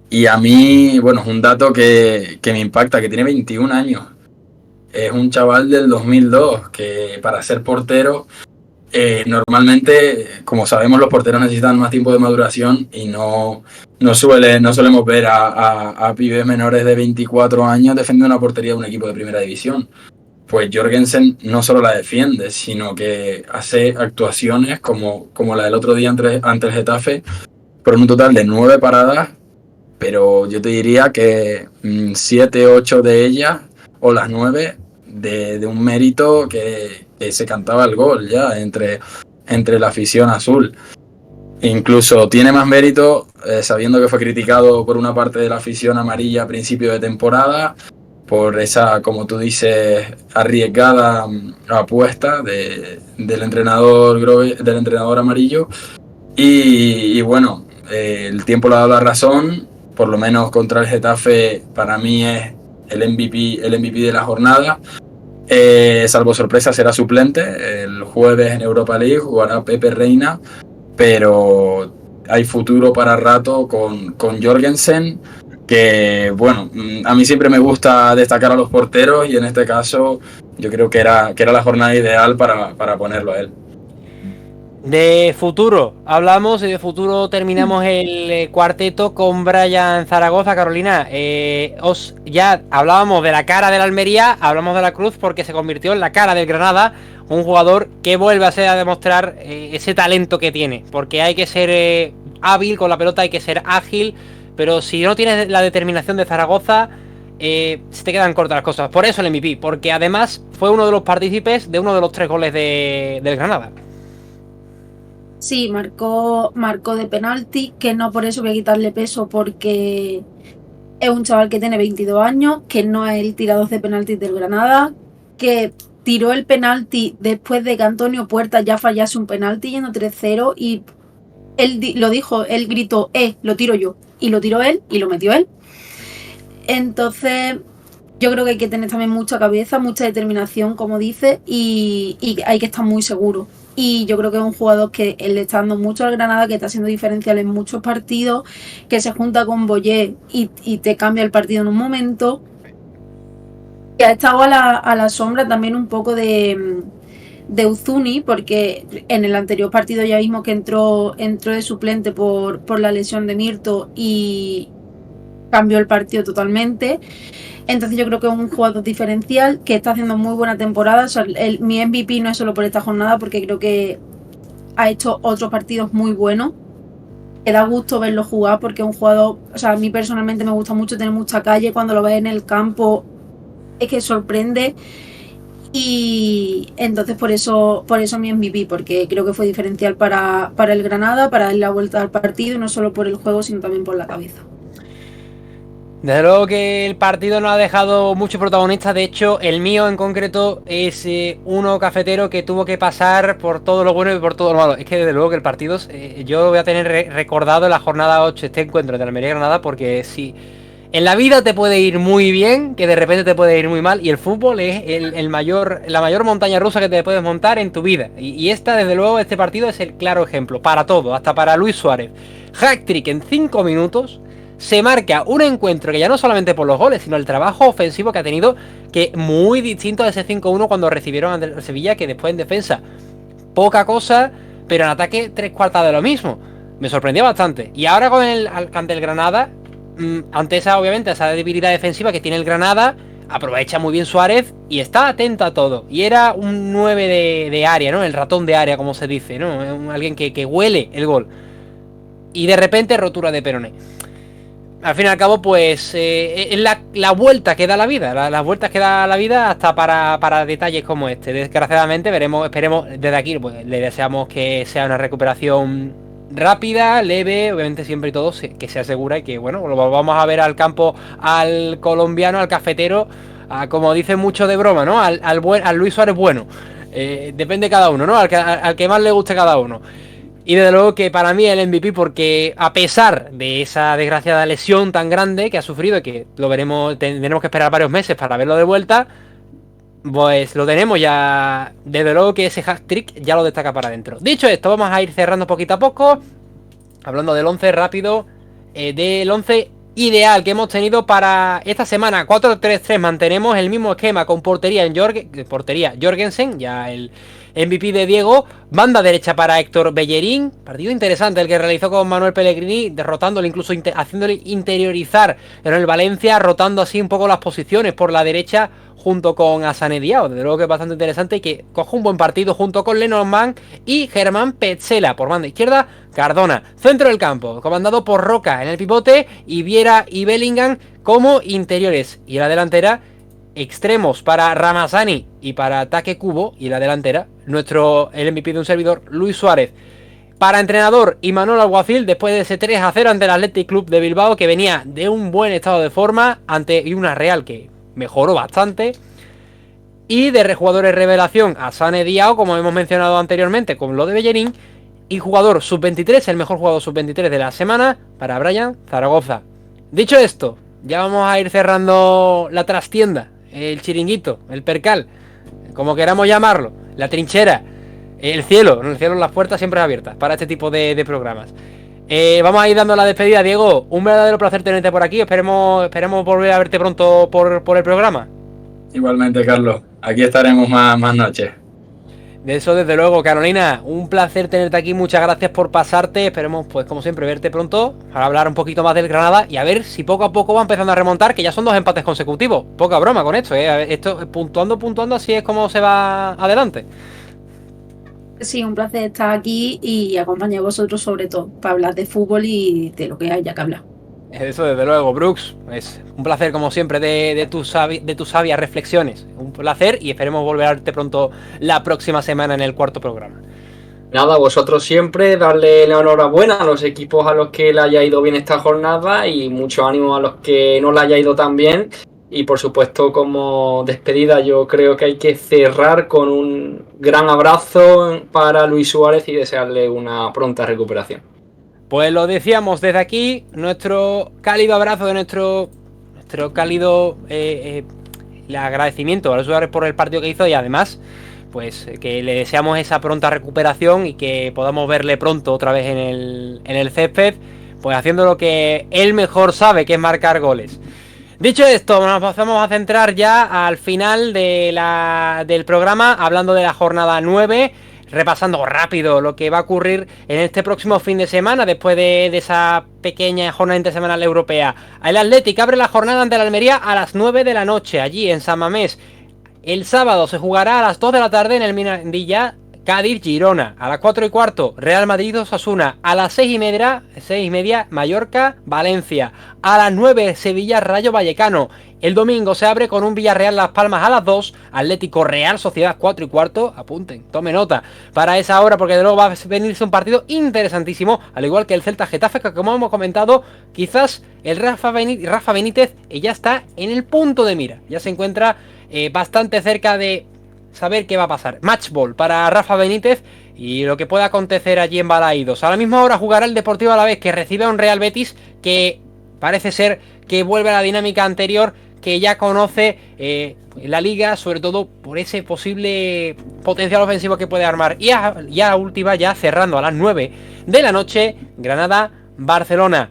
y a mí, bueno, es un dato que me impacta, que tiene 21 años, es un chaval del 2002, que para ser portero... normalmente, como sabemos, los porteros necesitan más tiempo de maduración y no solemos ver a pibes menores de 24 años defendiendo una portería de un equipo de primera división. Pues Jorgensen no solo la defiende, sino que hace actuaciones como la del otro día ante el Getafe, por un total de 9 paradas, pero yo te diría que 7, 8 de ellas, o las 9, de un mérito que se cantaba el gol ya entre la afición azul. Incluso tiene más mérito, sabiendo que fue criticado por una parte de la afición amarilla a principio de temporada por esa, como tú dices, arriesgada apuesta del entrenador amarillo, y bueno, el tiempo le ha dado la razón, por lo menos contra el Getafe para mí es el MVP de la jornada. Salvo sorpresa será suplente el jueves en Europa League, jugará Pepe Reina, pero hay futuro para rato con Jorgensen, que bueno, a mí siempre me gusta destacar a los porteros, y en este caso yo creo que era la jornada ideal para ponerlo a él. De futuro hablamos, y de futuro terminamos el cuarteto con Brian Zaragoza. Carolina, ya hablábamos de la cara de la Almería, hablamos de la cruz porque se convirtió en la cara del Granada, un jugador que vuelve a demostrar ese talento que tiene, porque hay que ser hábil con la pelota, hay que ser ágil, pero si no tienes la determinación de Zaragoza, se te quedan cortas las cosas. Por eso el MVP, porque además fue uno de los partícipes de uno de los 3 goles del Granada. Sí, marcó de penalti, que no por eso voy a quitarle peso, porque es un chaval que tiene 22 años, que no es el tirador de penaltis del Granada, que tiró el penalti después de que Antonio Puerta ya fallase un penalti yendo 3-0, y él lo dijo, él gritó, lo tiro yo, y lo tiró él y lo metió él. Entonces yo creo que hay que tener también mucha cabeza, mucha determinación, como dice, y hay que estar muy seguro. Y yo creo que es un jugador que le está dando mucho al Granada, que está siendo diferencial en muchos partidos, que se junta con Boyer y te cambia el partido en un momento, que ha estado a la sombra también un poco de de Uzuni, porque en el anterior partido ya vimos que entró de suplente por la lesión de Mirto y cambió el partido totalmente. Entonces yo creo que es un jugador diferencial que está haciendo muy buena temporada. O sea, mi MVP no es solo por esta jornada, porque creo que ha hecho otros partidos muy buenos. Que da gusto verlo jugar, porque es un jugador, o sea, a mí personalmente me gusta mucho, tener mucha calle, cuando lo ves en el campo es que sorprende. Y entonces por eso mi MVP, porque creo que fue diferencial para el Granada, para darle la vuelta al partido, y no solo por el juego, sino también por la cabeza. Desde luego que el partido no ha dejado muchos protagonistas. De hecho, el mío en concreto es uno cafetero que tuvo que pasar por todo lo bueno y por todo lo malo. Es que desde luego que el partido, yo voy a tener recordado en la jornada 8 este encuentro de Almería y Granada, porque si en la vida te puede ir muy bien, que de repente te puede ir muy mal, y el fútbol es la mayor montaña rusa que te puedes montar en tu vida. Y esta, desde luego, este partido es el claro ejemplo para todo, hasta para Luis Suárez. Hat-trick en 5 minutos. Se marca un encuentro que ya no solamente por los goles, sino el trabajo ofensivo que ha tenido, que muy distinto a ese 5-1 cuando recibieron ante el Sevilla, que después en defensa poca cosa, pero en ataque 3/4 de lo mismo. Me sorprendió bastante. Y ahora ante el Granada, ante obviamente esa debilidad defensiva que tiene el Granada, aprovecha muy bien Suárez y está atento a todo. Y era un 9 de área, ¿no? El ratón de área, como se dice, ¿no? Alguien que huele el gol. Y de repente rotura de peroné. Al fin y al cabo, pues es la vuelta que da la vida, las vueltas que da la vida hasta para detalles como este. Desgraciadamente, esperemos desde aquí, pues le deseamos que sea una recuperación rápida, leve, obviamente siempre y todo que sea segura, y que bueno, lo vamos a ver al campo, al colombiano, al cafetero, como dicen mucho de broma, ¿no? Al Luis Suárez bueno. Depende de cada uno, ¿no? Al que más le guste cada uno. Y desde luego que para mí el MVP, porque a pesar de esa desgraciada lesión tan grande que ha sufrido, y que lo veremos, tenemos que esperar varios meses para verlo de vuelta, pues lo tenemos ya. Desde luego que ese hat-trick ya lo destaca para adentro. Dicho esto, vamos a ir cerrando poquito a poco, hablando del 11 rápido, del 11 ideal que hemos tenido para esta semana. 4-3-3, mantenemos el mismo esquema con portería Jorgensen, ya el MVP de Diego, banda derecha para Héctor Bellerín, partido interesante el que realizó con Manuel Pellegrini, derrotándole, incluso haciéndole interiorizar en el Valencia, rotando así un poco las posiciones por la derecha junto con Hassane Diao. Desde luego que es bastante interesante y que coge un buen partido junto con Lenormand y Germán Petzela. Por banda izquierda, Cardona. Centro del campo, comandado por Roca en el pivote, y Viera y Bellingham como interiores. Y la delantera, extremos para Ramazani y para Take Kubo, y la delantera, el MVP de un servidor, Luis Suárez. Para entrenador, Imanol Alguacil, después de ese 3-0 ante el Athletic Club de Bilbao, que venía de un buen estado de forma y una Real que mejoró bastante. Y de jugadores revelación, Hassane Diao, como hemos mencionado anteriormente con lo de Bellerín. Y jugador sub-23, el mejor jugador sub-23 de la semana, para Brian Zaragoza. Dicho esto, ya vamos a ir cerrando la trastienda, el chiringuito, el percal, como queramos llamarlo, la trinchera, el cielo, las puertas siempre abiertas para este tipo de programas. Vamos a ir dando la despedida, Diego. Un verdadero placer tenerte por aquí. Esperemos volver a verte pronto por el programa. Igualmente, Carlos. Aquí estaremos más noches. De eso, desde luego. Carolina, un placer tenerte aquí. Muchas gracias por pasarte. Esperemos, pues como siempre, verte pronto para hablar un poquito más del Granada y a ver si poco a poco va empezando a remontar, que ya son 2 empates consecutivos. Poca broma con esto, Esto, puntuando, así es como se va adelante. Sí, un placer estar aquí y acompañar a vosotros, sobre todo, para hablar de fútbol y de lo que haya que hablar. Eso desde luego, Brooks. Es un placer como siempre de tus sabias reflexiones. Un placer y esperemos volver a verte pronto la próxima semana en el cuarto programa. Nada, vosotros siempre darle la enhorabuena a los equipos a los que le haya ido bien esta jornada y mucho ánimo a los que no le haya ido tan bien. Y por supuesto, como despedida, yo creo que hay que cerrar con un gran abrazo para Luis Suárez y desearle una pronta recuperación. Pues lo decíamos desde aquí, nuestro cálido abrazo de nuestro cálido agradecimiento a Luis Suárez por el partido que hizo, y además pues que le deseamos esa pronta recuperación y que podamos verle pronto otra vez en el césped, pues haciendo lo que él mejor sabe, que es marcar goles. Dicho esto, nos vamos a centrar ya al final del programa, hablando de la jornada 9, repasando rápido lo que va a ocurrir en este próximo fin de semana, después de esa pequeña jornada intersemanal europea. El Athletic abre la jornada ante el Almería a las 9 de la noche, allí en San Mamés. El sábado se jugará a las 2 de la tarde en el Mirandilla, Cádiz-Girona. A las 4:15, Real Madrid-Osasuna. A las 6:30, Mallorca-Valencia. A las 9, Sevilla-Rayo Vallecano. El domingo se abre con un Villarreal-Las Palmas a las 2. Atlético-Real Sociedad 4:15. Apunten, tome nota para esa hora, porque de luego va a venirse un partido interesantísimo, al igual que el Celta-Getafe, que como hemos comentado, quizás el Rafa Benítez ya está en el punto de mira. Ya se encuentra bastante cerca de saber qué va a pasar. Match ball para Rafa Benítez y lo que pueda acontecer allí en Balaídos. A la misma hora jugará el Deportivo Alavés, que recibe a un Real Betis que parece ser que vuelve a la dinámica anterior, que ya conoce la liga, sobre todo por ese posible potencial ofensivo que puede armar. Y ya última, ya cerrando a las 9 de la noche, Granada-Barcelona.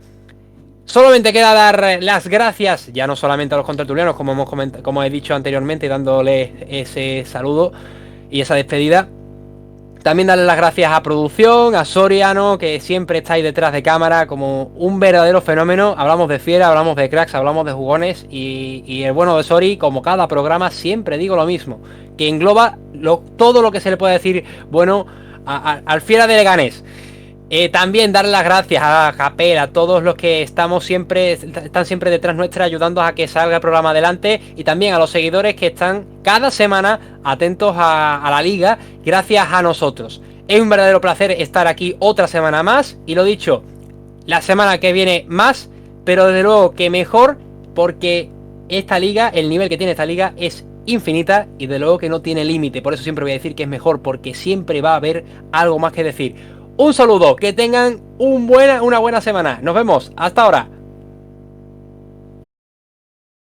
Solamente queda dar las gracias, ya no solamente a los contertulianos, como he dicho anteriormente, dándole ese saludo y esa despedida. También darle las gracias a producción, a Soriano, que siempre estáis detrás de cámara como un verdadero fenómeno. Hablamos de fiera, hablamos de cracks, hablamos de jugones, y el bueno de Sori, como cada programa, siempre digo lo mismo, que engloba todo lo que se le puede decir bueno al fiera de Leganés. También darle las gracias a Capel, a todos los que están siempre detrás nuestra, ayudando a que salga el programa adelante, y también a los seguidores que están cada semana atentos a la liga, gracias a nosotros. Es un verdadero placer estar aquí otra semana más, y lo dicho, la semana que viene más, pero desde luego que mejor, porque esta liga, el nivel que tiene esta liga es infinita, y de luego que no tiene límite. Por eso siempre voy a decir que es mejor, porque siempre va a haber algo más que decir. Un saludo, que tengan una buena semana. Nos vemos, hasta ahora.